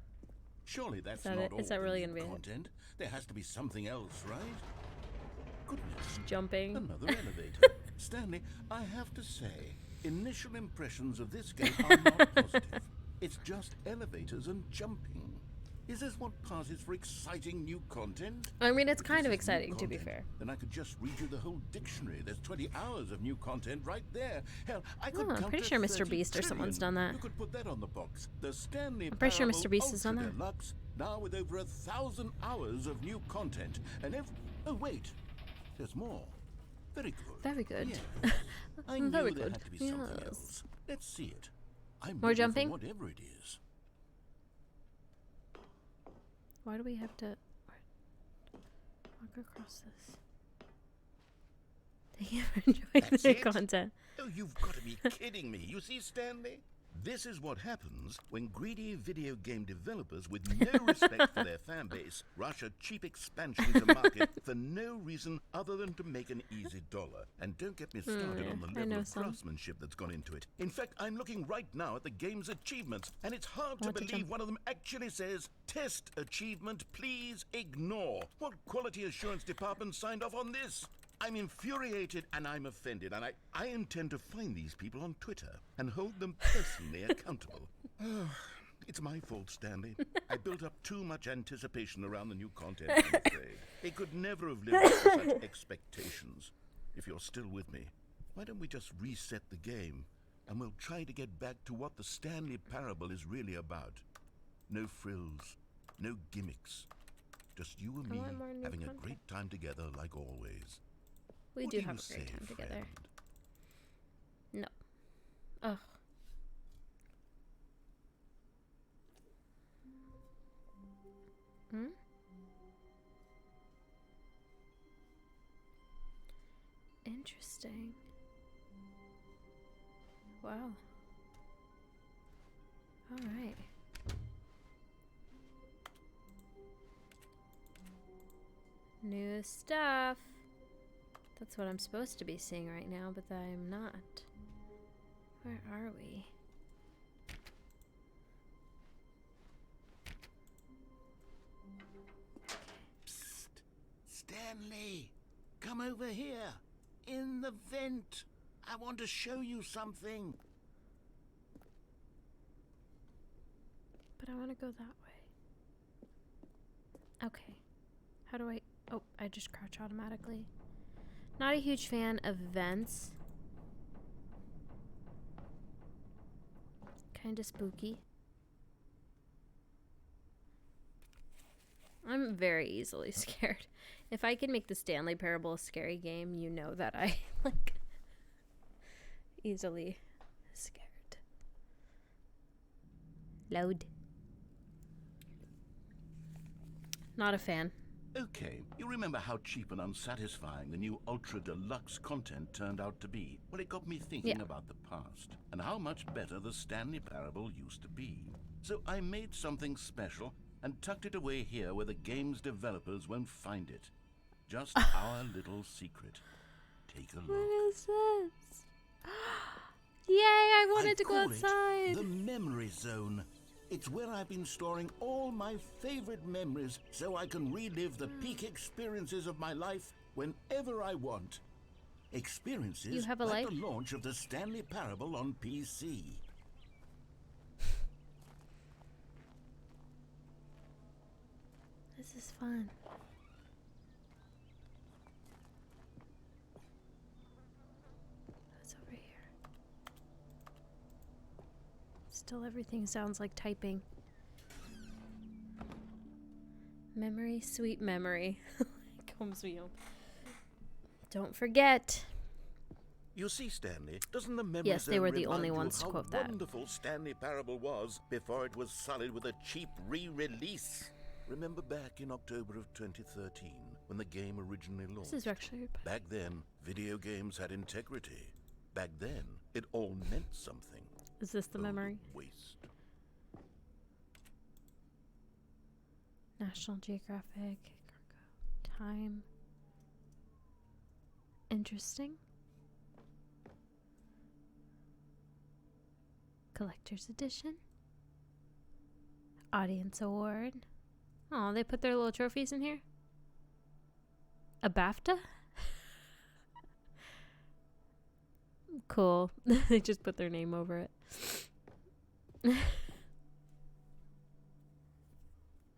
Surely that's that not it? all Is that really the gonna be it? content. There has to be something else, right? Goodness. Jumping. Another elevator. Stanley, I have to say, initial impressions of this game are not positive. It's just elevators and jumping. Is this what passes for exciting new content? I mean, it's If kind of this is new exciting, to be content, fair. Then I could just read you the whole dictionary. There's 20 hours of new content right there. Hell, I could Oh, I'm count pretty to sure Mr. 30 Beast or someone's trillion. done that. You could put that on the box. The Stanley I'm pretty sure Parable Mr. Beast has done Ultra that. Deluxe, now with over 1,000 hours of new content. And oh wait, there's more. Very good. Very good. Yes. I knew Very there good. had to be something Yes. else. Let's see it. I'm More ready for jumping? whatever it is. Why do we have to walk across this? Thank you for enjoying That's the it? content. Oh, you've got to be kidding me. You see, Stanley? This is what happens when greedy video game developers with no respect for their fan base rush a cheap expansion to market for no reason other than to make an easy dollar. And don't get me started yeah, on the I level know of some. craftsmanship that's gone into it. In fact, I'm looking right now at the game's achievements, and it's hard to Want to believe jump. one of them actually says, "Test achievement, please ignore." What quality assurance department signed off on this? I'm infuriated and I'm offended, and I intend to find these people on Twitter and hold them personally accountable. It's my fault, Stanley. I built up too much anticipation around the new content, I'm afraid. It could never have lived up to such expectations. If you're still with me, why don't we just reset the game, and we'll try to get back to what the Stanley Parable is really about. No frills, no gimmicks. Just you and I me want more new having content. a great time together like always. We What do you have a great say, time together. friend? No. Ugh. Hmm? Interesting. Wow. All right. New stuff. That's what I'm supposed to be seeing right now, but I'm not. Where are we? Psst. Stanley, come over here. In the vent. I want to show you something. But I want to go that way. Okay. How do I... Oh, I just crouch automatically. Not a huge fan of vents. Kind of spooky. I'm very easily scared. If I can make the Stanley Parable a scary game, you know that I, like, easily scared. Load. Not a fan. Okay, you remember how cheap and unsatisfying the new Ultra Deluxe content turned out to be? Well, it got me thinking Yeah. about the past and how much better the Stanley Parable used to be. So I made something special and tucked it away here where the game's developers won't find it. Just our little secret. Take a look. What is this? Yay, I wanted to go call it outside. the memory zone. It's where I've been storing all my favorite memories so I can relive the peak experiences of my life whenever I want. Experiences You have a like life? the launch of the Stanley Parable on PC. This is fun. What's over here? Still everything sounds like typing. Memory, sweet memory. Comes me home. Don't forget. You see, Stanley, doesn't the memory Yes, they zone were the remind only you ones of to how quote that. wonderful Stanley Parable was before it was sullied with a cheap re-release? Remember back in October of 2013 when the game originally launched? This is actually... Back then, video games had integrity. Back then, it all meant something. Is this the Oh, memory? waste. National Geographic. Time. Interesting. Collector's Edition. Audience Award. Oh, they put their little trophies in here? A BAFTA? Cool. They just put their name over it.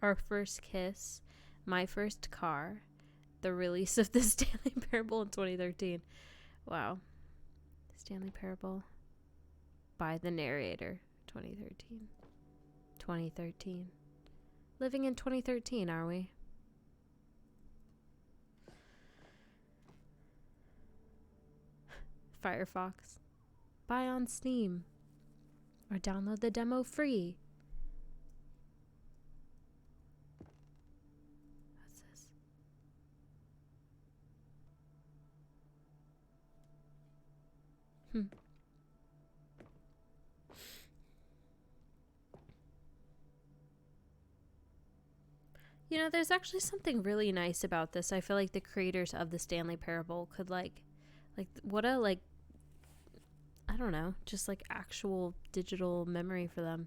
Our First Kiss. My First Car. The release of the Stanley Parable in 2013. Wow. Stanley Parable by the narrator. 2013. 2013. Living in 2013, are we? Firefox. Buy on Steam. Or download the demo free. What's this? You know, there's actually something really nice about this. I feel like the creators of the Stanley Parable could what a I don't know, just like actual digital memory for them.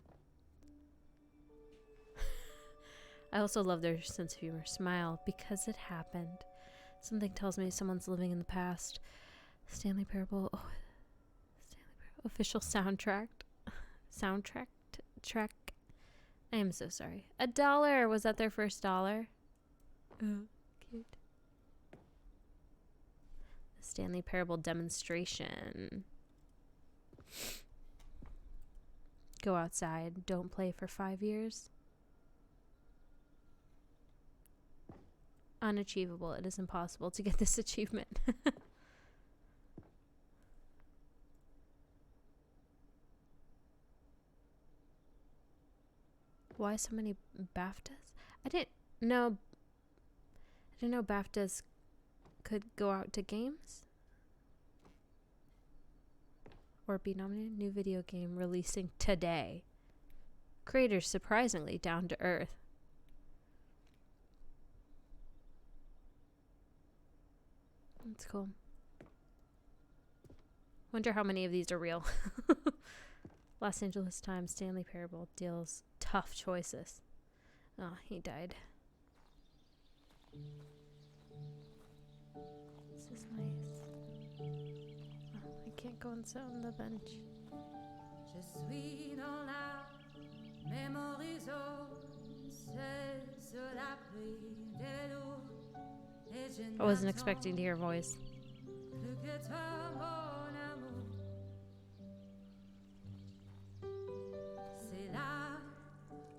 I also love their sense of humor. Smile because it happened. Something tells me someone's living in the past. Stanley Parable. Oh, Stanley Parable official soundtrack. Track. I am so sorry. $1. Was that their first dollar? Oh, cute. The Stanley Parable demonstration. Go outside. Don't play for 5 years. Unachievable. It is impossible to get this achievement. Why so many BAFTAs? I didn't know BAFTAs could go out to games or be nominated. New video game releasing today. Creators surprisingly down to earth. That's cool. Wonder how many of these are real. Los Angeles Times, Stanley Parable deals tough choices. Oh, he died. This is nice. Oh, I can't go and sit on the bench. Je suis dans la mémoriso, c'est sur la pluie de l'eau, et je I wasn't expecting to hear a voice. plus que toi, mon amour. C'est là,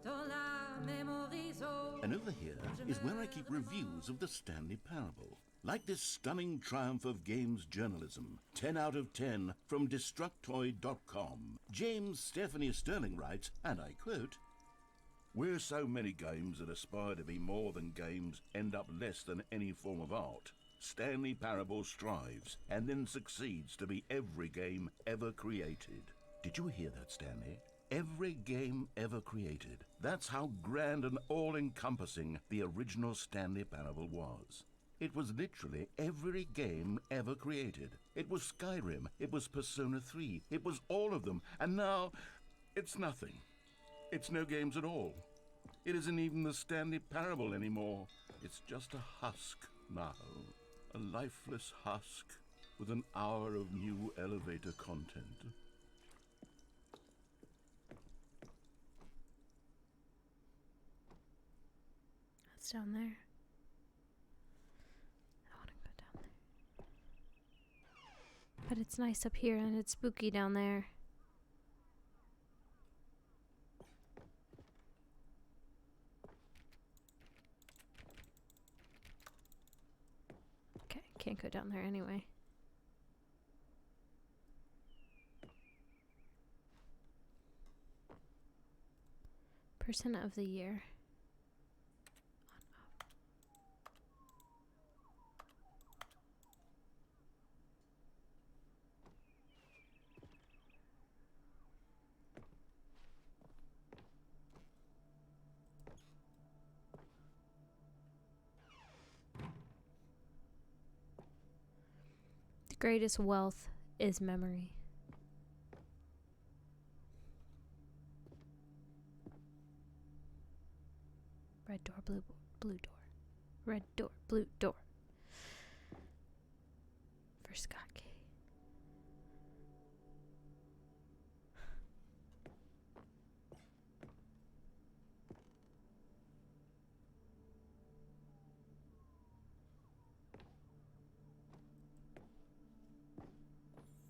dans la mémoriso. And over here is where I keep reviews of the Stanley Parable. Like this stunning triumph of games journalism, 10 out of 10 from Destructoid.com. James Stephanie Sterling writes, and I quote, "Where so many games that aspire to be more than games end up less than any form of art, Stanley Parable strives and then succeeds to be every game ever created." Did you hear that, Stanley? Every game ever created. That's how grand and all-encompassing the original Stanley Parable was. It was literally every game ever created. It was Skyrim, it was Persona 3, it was all of them, and now it's nothing. It's no games at all. It isn't even the Stanley Parable anymore. It's just a husk now. A lifeless husk with an hour of new elevator content. It's down there. I want to go down there. But it's nice up here and it's spooky down there. Okay, can't go down there anyway. Person of the year. The greatest wealth is memory. Red door, blue door. Red door, blue door. For Scott K.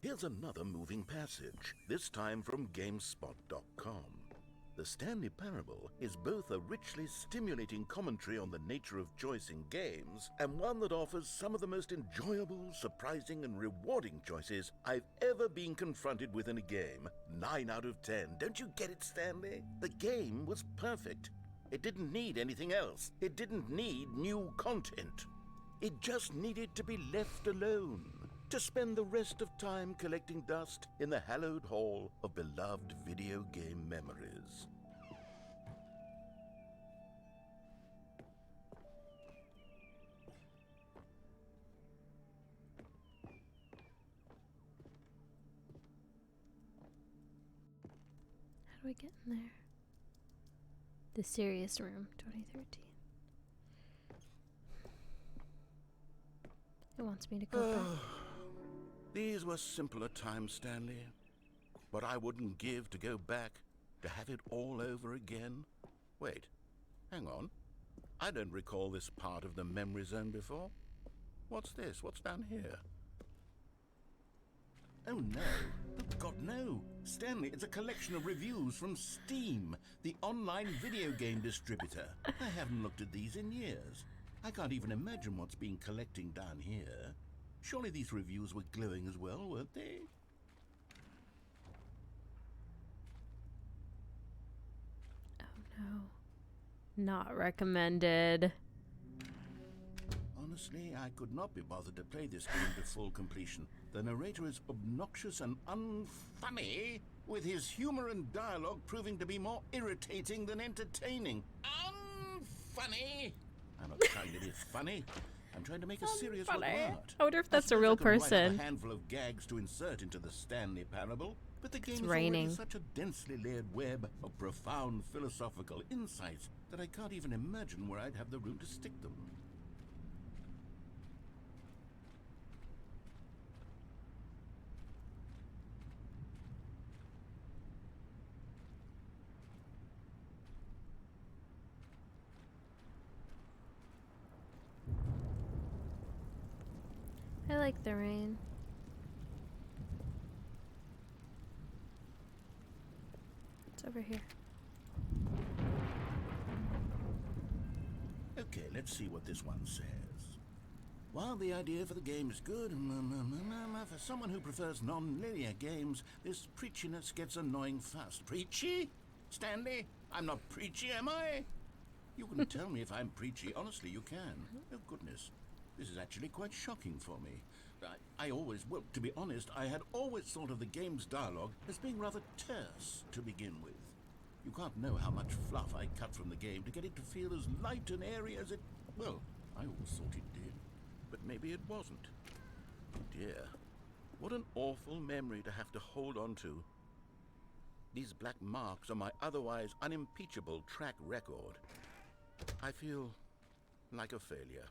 Here's another moving passage, this time from GameSpot.com. The Stanley Parable is both a richly stimulating commentary on the nature of choice in games and one that offers some of the most enjoyable, surprising, and rewarding choices I've ever been confronted with in a game. 9 out of 10. Don't you get it, Stanley? The game was perfect. It didn't need anything else. It didn't need new content. It just needed to be left alone, to spend the rest of time collecting dust in the hallowed hall of beloved video game memories. How do we get in there? The Serious Room, 2013. It wants me to go back. These were simpler times, Stanley. What I wouldn't give to go back, to have it all over again. Wait, hang on. I don't recall this part of the memory zone before. What's this? What's down here? Oh no. Oh, God, no. Stanley, it's a collection of reviews from Steam, the online video game distributor. I haven't looked at these in years. I can't even imagine what's been collecting down here. Surely these reviews were glowing as well, weren't they? Oh no. Not recommended. Honestly, I could not be bothered to play this game to full completion. The narrator is obnoxious and unfunny, with his humor and dialogue proving to be more irritating than entertaining. Unfunny! I'm not trying to be funny. I'm trying to make a serious work of art. I wonder if that's a suppose real I could write up person. a handful of gags to insert into the Stanley Parable, but the game is raining. already such a densely layered web of profound philosophical insights that I can't even imagine where I'd have the room to stick them. I like the rain. It's over here. Okay, let's see what this one says. While the idea for the game is good, for someone who prefers non-linear games, this preachiness gets annoying fast. Preachy? Stanley? I'm not preachy, am I? You can tell me if I'm preachy. Honestly, you can. Oh, goodness. This is actually quite shocking for me. Well, to be honest, I had always thought of the game's dialogue as being rather terse to begin with. You can't know how much fluff I cut from the game to get it to feel as light and airy as it... Well, I always thought it did. But maybe it wasn't. Oh dear. What an awful memory to have to hold on to. These black marks are my otherwise unimpeachable track record. I feel like a failure.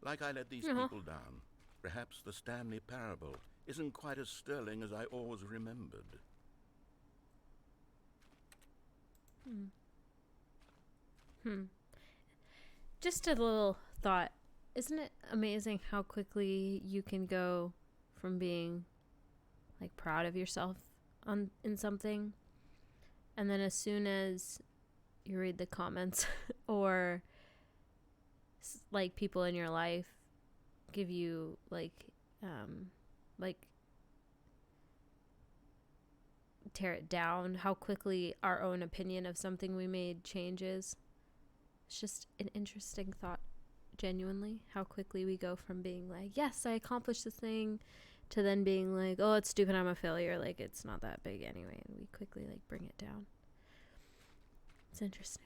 Like I let these people down. Perhaps the Stanley Parable isn't quite as sterling as I always remembered. Just a little thought. Isn't it amazing how quickly you can go from being like proud of yourself in something, and then as soon as you read the comments or like people in your life give you like tear it down, how quickly our own opinion of something we made changes. It's just an interesting thought, genuinely, how quickly we go from being like, yes, I accomplished this thing, to then being like, oh, it's stupid, I'm a failure, like it's not that big anyway, and we quickly like bring it down. It's interesting.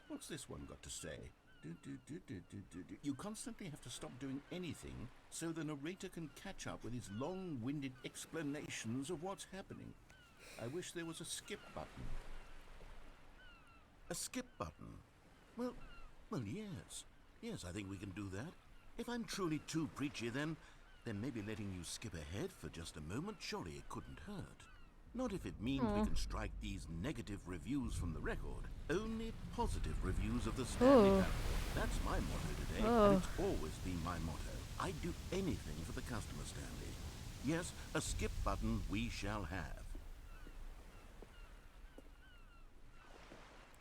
What's this one got to say? You constantly have to stop doing anything so the narrator can catch up with his long-winded explanations of what's happening. I wish there was a skip button. A skip button? Well, yes. Yes, I think we can do that. If I'm truly too preachy, then maybe letting you skip ahead for just a moment, surely it couldn't hurt. Not if it means we can strike these negative reviews from the record. Only positive reviews of the Stanley Parable. That's my motto today, and it's always been my motto. I'd do anything for the customer, Stanley. Yes, a skip button we shall have.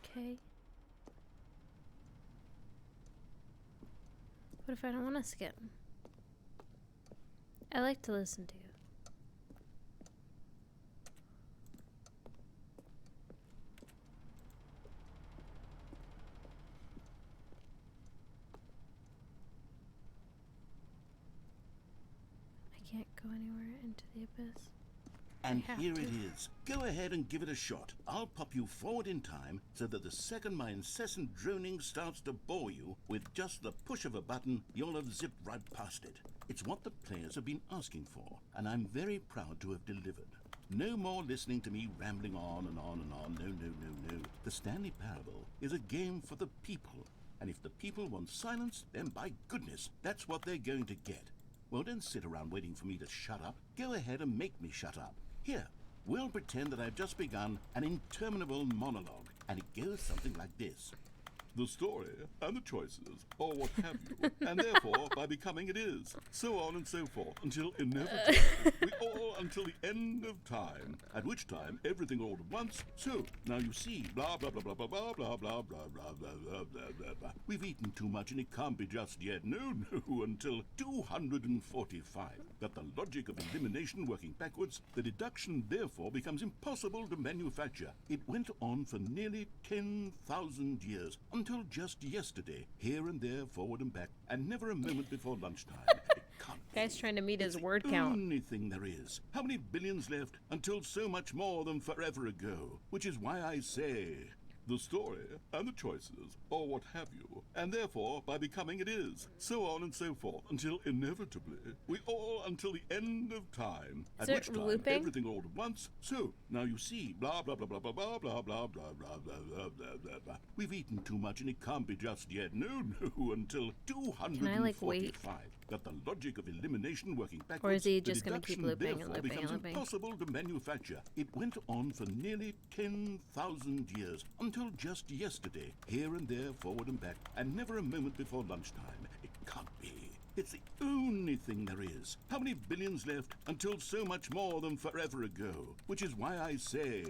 Okay. What if I don't want to skip? I like to listen to you. I can't go anywhere into the abyss. And have here to. it is. Go ahead and give it a shot. I'll pop you forward in time so that the second my incessant droning starts to bore you, with just the push of a button, you'll have zipped right past it. It's what the players have been asking for, and I'm very proud to have delivered. No more listening to me rambling on and on and on. No, no, no, no. The Stanley Parable is a game for the people, and if the people want silence, then by goodness, that's what they're going to get. Well, don't sit around waiting for me to shut up. Go ahead and make me shut up. Here, we'll pretend that I've just begun an interminable monologue, and it goes something like this. The story and the choices, or what have you, and therefore, by becoming it is, so on and so forth, until inevitably, we all until the end of time, at which time everything all at once, so, now you see, blah, blah, blah, blah, blah, blah, blah, blah, blah, blah, blah, blah, blah, blah, blah. We've eaten too much and it can't be just yet, no, no, until 245. That the logic of elimination working backwards, the deduction therefore becomes impossible to manufacture. It went on for nearly 10,000 years, until just yesterday, here and there, forward and back, and never a moment before lunchtime. It can't Guy's be. trying to meet his It's word the count. only thing there is. How many billions left until so much more than forever ago? Which is why I say, the story and the choices, or what have you, and therefore, by becoming it is, so on and so forth, until inevitably, we all until the end of time, Is at it which time looping? everything all at once, so, now you see, blah, blah, blah, blah, blah, blah, blah, blah, blah, blah, blah, blah, blah, blah, blah. We've eaten too much and it can't be just yet, no, no, until 245. wait? That the logic of elimination working backwards, Or is he the just gonna keep deduction looping and therefore looping and becomes looping? impossible to manufacture. It went on for nearly 10,000 years, until just yesterday, here and there, forward and back, and never a moment before lunchtime. It can't be. It's the only thing there is. How many billions left until so much more than forever ago? Which is why I say,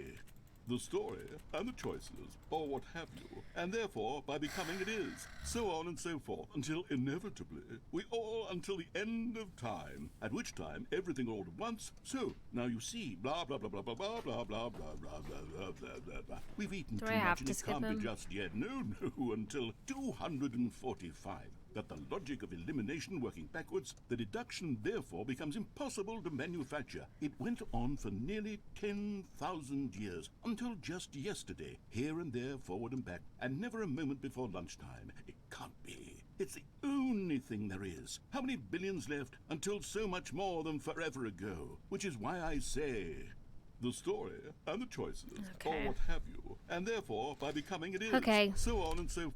the story and the choices, or what have you, and therefore, by becoming it is, so on and so forth, until inevitably, we all until the end of time, at which time everything all at once, so, now you see, blah, blah, blah, blah, blah, blah, blah, blah, blah, blah, blah, blah, blah, blah, blah. We've eaten Do too I have much and to it skip can't him? be just yet, no, no, until 245. That the logic of elimination working backwards, the deduction therefore becomes impossible to manufacture. It went on for nearly 10,000 years, until just yesterday, here and there, forward and back, and never a moment before lunchtime. It can't be. It's the only thing there is. How many billions left until so much more than forever ago? Which is why I say, the story and the choices, or Okay. what have you, and therefore, by becoming it is, Okay. so on and so.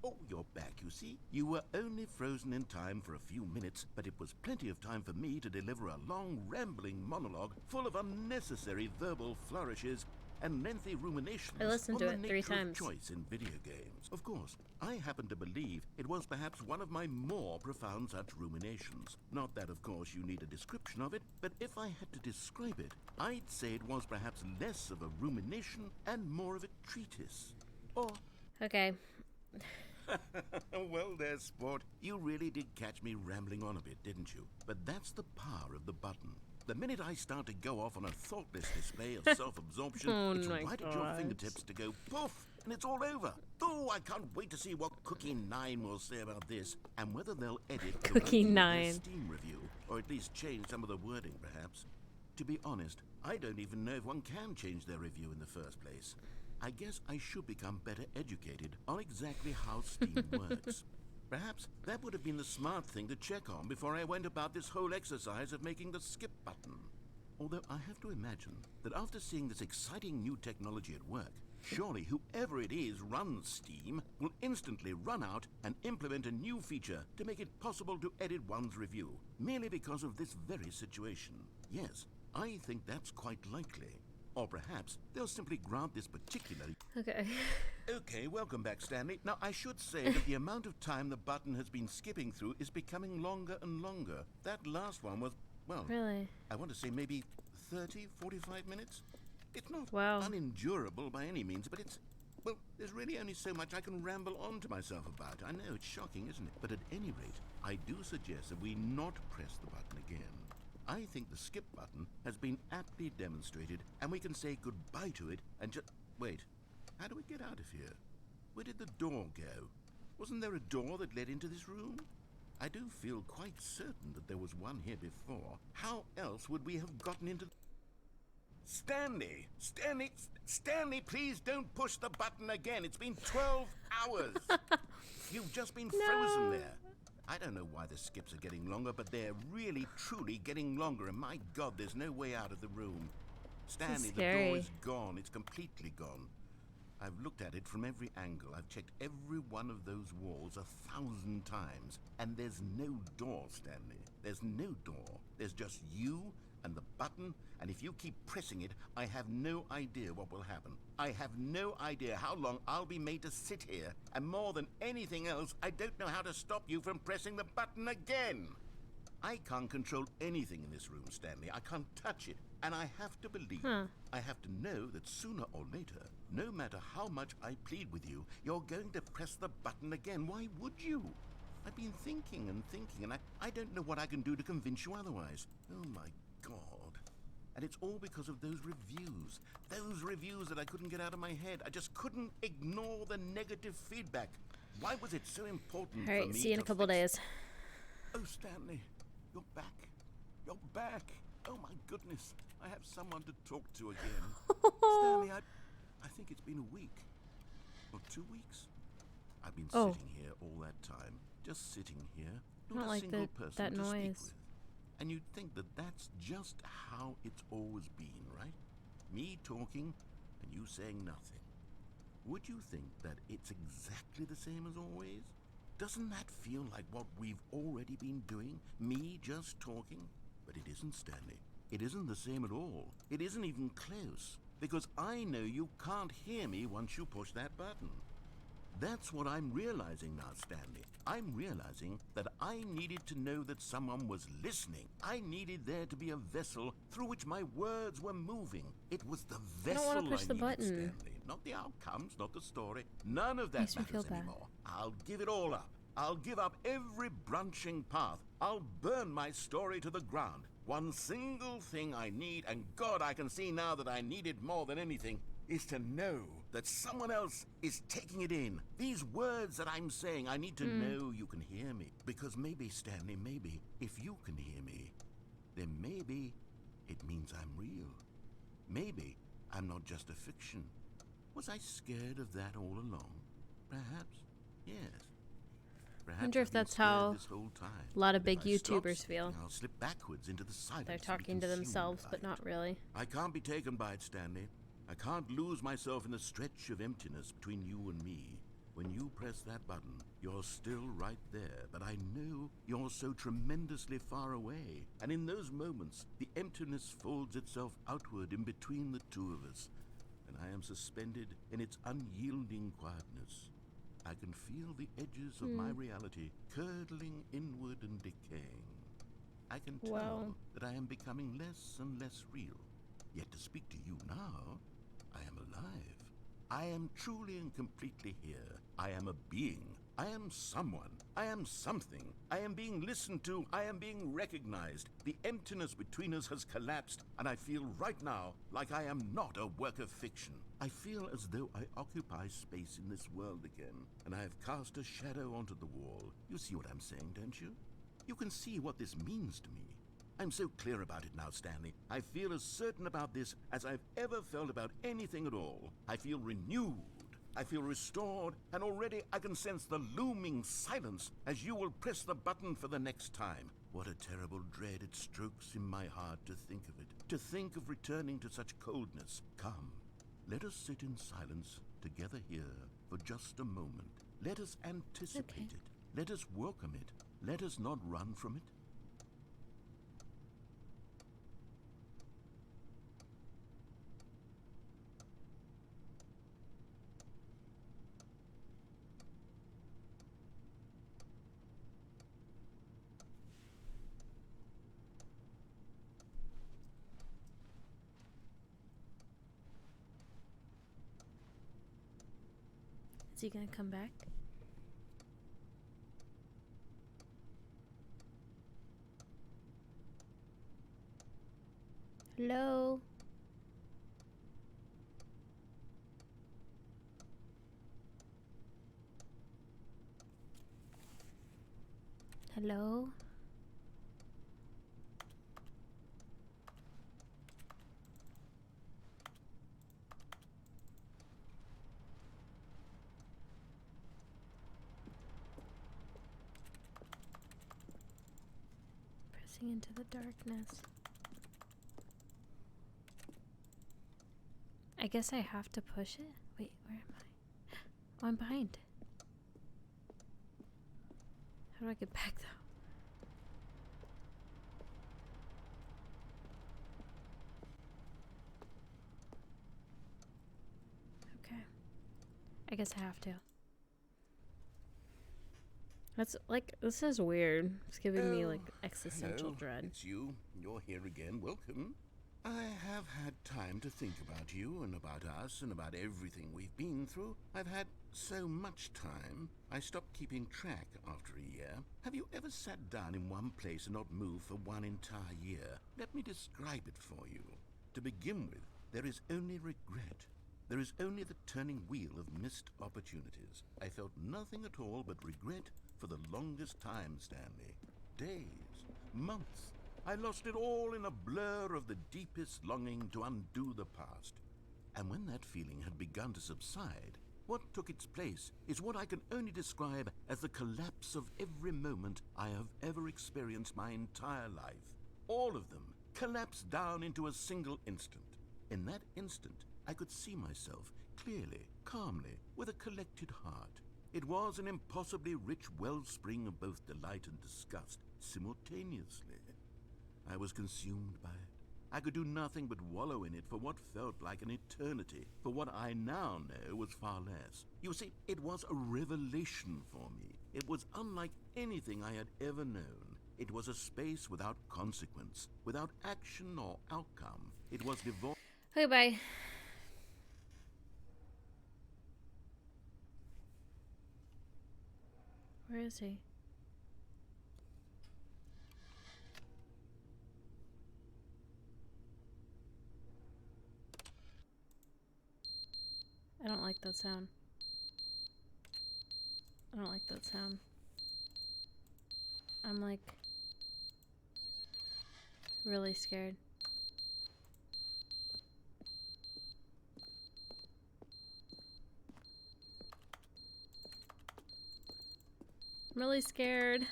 Oh, you're back, you see. You were only frozen in time for a few minutes, but it was plenty of time for me to deliver a long, rambling monologue full of unnecessary verbal flourishes and lengthy ruminations I listened on to the it 3 nature of times. choice in video games. Of course, I happen to believe it was perhaps one of my more profound such ruminations. Not that, of course, you need a description of it, but if I had to describe it, I'd say it was perhaps less of a rumination and more of a treatise. Or Okay. well, there, sport. You really did catch me rambling on a bit, didn't you? But that's the power of the button. The minute I start to go off on a thoughtless display of self-absorption, Oh it's my right at your gosh. fingertips to go poof, and it's all over. Oh, I can't wait to see what Cookie 9 will say about this, and whether they'll edit the Cookie wording of their 9. Steam review, or at least change some of the wording, perhaps. To be honest, I don't even know if one can change their review in the first place. I guess I should become better educated on exactly how Steam works. Perhaps that would have been the smart thing to check on before I went about this whole exercise of making the skip button. Although I have to imagine that after seeing this exciting new technology at work, surely whoever it is runs Steam will instantly run out and implement a new feature to make it possible to edit one's review, merely because of this very situation. Yes, I think that's quite likely. Or perhaps they'll simply grant this particular... Okay. Okay, welcome back, Stanley. Now, I should say that the amount of time the button has been skipping through is becoming longer and longer. That last one was, well, Really? I want to say maybe 30, 45 minutes? It's not Wow. unendurable by any means, but it's... Well, there's really only so much I can ramble on to myself about. I know, it's shocking, isn't it? But at any rate, I do suggest that we not press the button again. I think the skip button has been aptly demonstrated, and we can say goodbye to it and just... Wait, how do we get out of here? Where did the door go? Wasn't there a door that led into this room? I do feel quite certain that there was one here before. How else would we have gotten into... Stanley! Stanley, please don't push the button again. It's been 12 hours. You've just been frozen there. I don't know why the skips are getting longer, but they're really, truly getting longer. And my God, there's no way out of the room. Stanley, the door is gone. It's completely gone. I've looked at it from every angle. I've checked every one of those walls 1,000 times. And there's no door, Stanley. There's no door. There's just you and the button, and if you keep pressing it, I have no idea what will happen. I have no idea how long I'll be made to sit here, and more than anything else, I don't know how to stop you from pressing the button again. I can't control anything in this room, Stanley. I can't touch it, and I have to believe, I have to know that sooner or later, no matter how much I plead with you, you're going to press the button again. Why would you? I've been thinking, and I don't know what I can do to convince you otherwise. Oh my God. And it's all because of those reviews. Those reviews that I couldn't get out of my head. I just couldn't ignore the negative feedback. Why was it so important for me? All right, see you in a couple days. Oh, Stanley, you're back. You're back. Oh my goodness. I have someone to talk to again. Stanley, I think it's been a week. Or 2 weeks. I've been sitting here all that time. Just sitting here. Not a single person to speak with. And you'd think that that's just how it's always been, right? Me talking and you saying nothing. Would you think that it's exactly the same as always? Doesn't that feel like what we've already been doing? Me just talking? But it isn't, Stanley. It isn't the same at all. It isn't even close. Because I know you can't hear me once you push that button. That's what I'm realizing now, Stanley. I'm realizing that I needed to know that someone was listening. I needed there to be a vessel through which my words were moving. It was the vessel I don't want to push the button. Stanley. Not the outcomes, not the story. None of that matters anymore. I'll give it all up. I'll give up every branching path. I'll burn my story to the ground. One single thing I need, and God, I can see now that I need it more than anything, is to know that someone else is taking it in. These words that I'm saying, I need to know you can hear me. Because maybe, Stanley, maybe, if you can hear me, then maybe it means I'm real. Maybe I'm not just a fiction. Was I scared of that all along? Perhaps, yes. Perhaps I wonder if that's how a lot of big YouTubers feel. I'll slip backwards into the silence. They're talking to themselves, but not really. I can't be taken by it, Stanley. I can't lose myself in the stretch of emptiness between you and me. When you press that button, you're still right there, but I know you're so tremendously far away. And in those moments, the emptiness folds itself outward in between the two of us, and I am suspended in its unyielding quietness. I can feel the edges of my reality curdling inward and decaying. I can tell that I am becoming less and less real. Yet to speak to you now, I am alive. I am truly and completely here. I am a being. I am someone. I am something. I am being listened to. I am being recognized. The emptiness between us has collapsed, and I feel right now like I am not a work of fiction. I feel as though I occupy space in this world again, and I have cast a shadow onto the wall. You see what I'm saying, don't you? You can see what this means to me. I'm so clear about it now, Stanley. I feel as certain about this as I've ever felt about anything at all. I feel renewed. I feel restored, and already I can sense the looming silence as you will press the button for the next time. What a terrible dread it strokes in my heart to think of it, to think of returning to such coldness. Come, let us sit in silence together here for just a moment. Let us anticipate it. Let us welcome it. Let us not run from it. Is he gonna come back? Hello? Hello? Pressing into the darkness. I guess I have to push it? Wait, where am I? Oh, I'm behind. How do I get back though? Okay. I guess I have to. That's like, this is weird. It's giving me like existential hello. dread. It's you. You're here again. Welcome. I have had time to think about you and about us and about everything we've been through. I've had so much time, I stopped keeping track after a year. Have you ever sat down in one place and not moved for one entire year? Let me describe it for you. To begin with, there is only regret. There is only the turning wheel of missed opportunities. I felt nothing at all but regret for the longest time, Stanley. Days, months. I lost it all in a blur of the deepest longing to undo the past. And when that feeling had begun to subside, what took its place is what I can only describe as the collapse of every moment I have ever experienced my entire life. All of them collapsed down into a single instant. In that instant, I could see myself clearly, calmly, with a collected heart. It was an impossibly rich wellspring of both delight and disgust simultaneously. I was consumed by it. I could do nothing but wallow in it for what felt like an eternity, for what I now know was far less. You see, it was a revelation for me. It was unlike anything I had ever known. It was a space without consequence, without action or outcome. It was devoid. Okay, bye. Where is he? I don't like that sound. I don't like that sound. I'm like really scared. I'm really scared.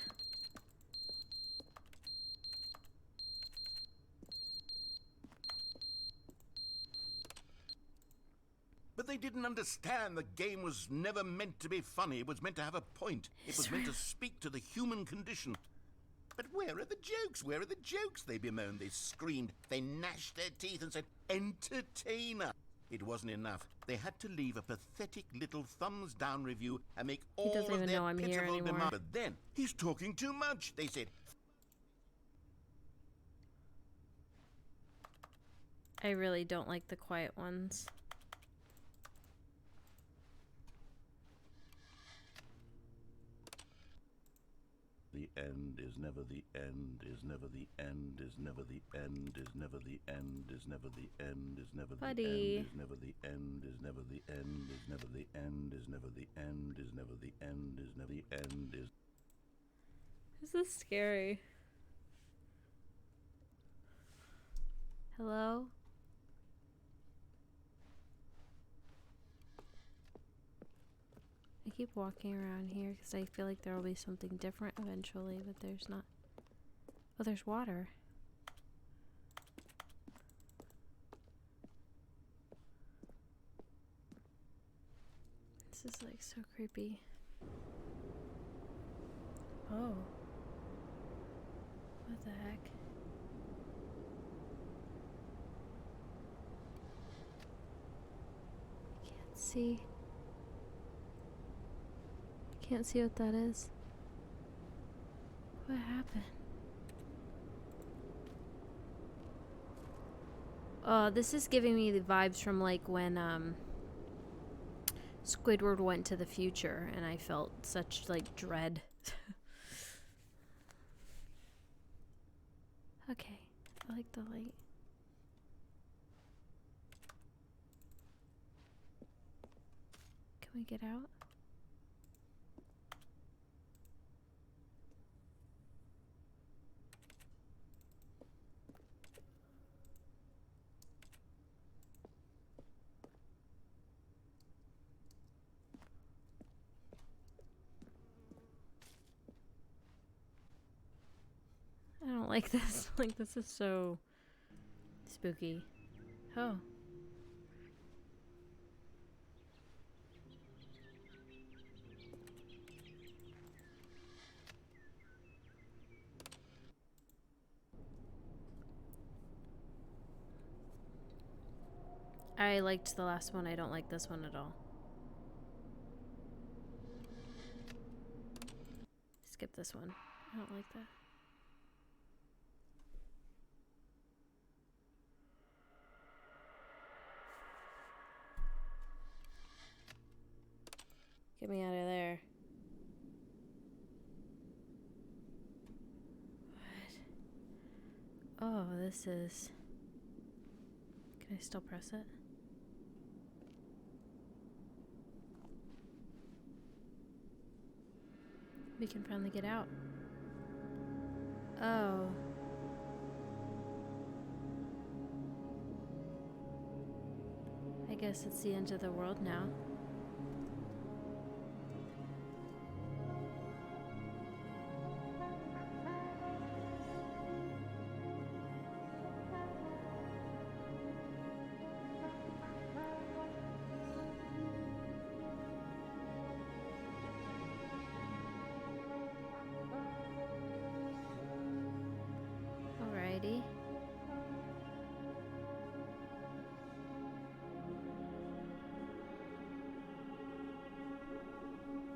But they didn't understand the game was never meant to be funny. It was meant to have a point. It was meant to speak to the human condition. But where are the jokes? Where are the jokes? They bemoaned, they screamed, they gnashed their teeth and said, "Entertainer." It wasn't enough. They had to leave a pathetic little thumbs down review and make all doesn't of even their know I'm here pitiful anymore. demands. But then, he's talking too much, they said. I really don't like the quiet ones. The end is never the end, is never the end, is never the end, is never the end, is never the end, is never the Buddy. end, is never the end, is never the end, is never the end, is never the end, is never the end, is never the end, is. This is scary. Hello? I keep walking around here because I feel like there will be something different eventually, but there's not. Oh, there's water. This is like so creepy. Oh. What the heck? I can't see. Can't see what that is. What happened? Oh, this is giving me the vibes from like when Squidward went to the future, and I felt such, like, dread. Okay, I like the light. Can we get out? I don't like this. Like, this is so spooky. Oh. I liked the last one. I don't like this one at all. Skip this one. I don't like that. Get me out of there. What? Oh, this is... Can I still press it? We can finally get out. Oh. I guess it's the end of the world now. Alrighty.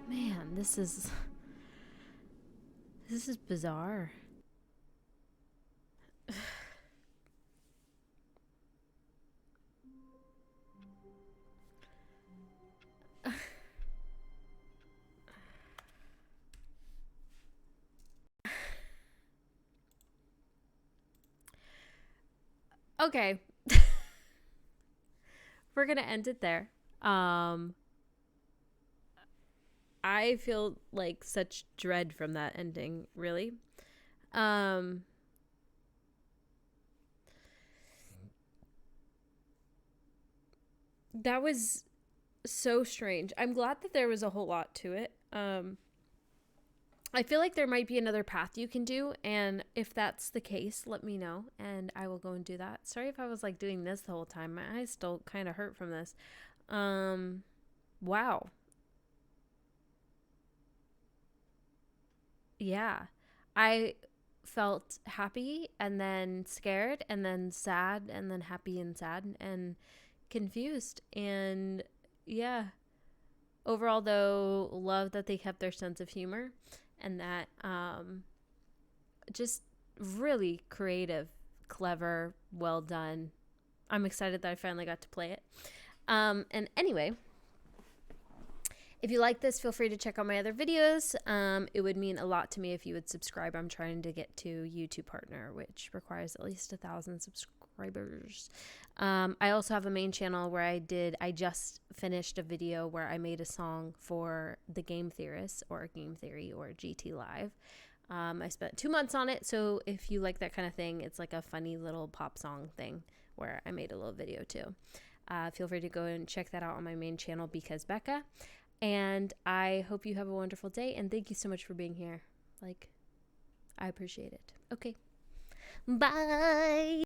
Man, this is bizarre. Okay. We're gonna end it there. I feel like such dread from that ending, really. That was so strange. I'm glad that there was a whole lot to it. I feel like there might be another path you can do, and if that's the case, let me know, and I will go and do that. Sorry if I was like doing this the whole time. My eyes still kind of hurt from this. Wow. Yeah. I felt happy and then scared and then sad and then happy and sad and confused. And yeah. Overall, though, love that they kept their sense of humor and that just really creative, clever, well done. I'm excited that I finally got to play it. And anyway, if you like this, feel free to check out my other videos. It would mean a lot to me if you would subscribe. I'm trying to get to YouTube Partner, which requires at least 1,000 subscribers. I also have a main channel where I just finished a video where I made a song for the Game Theorists or Game Theory or GT Live. I spent 2 months on it, so if you like that kind of thing, it's like a funny little pop song thing where I made a little video too. Feel free to go and check that out on my main channel, BecauseBeca. And I hope you have a wonderful day, and thank you so much for being here. Like, I appreciate it. Okay. Bye.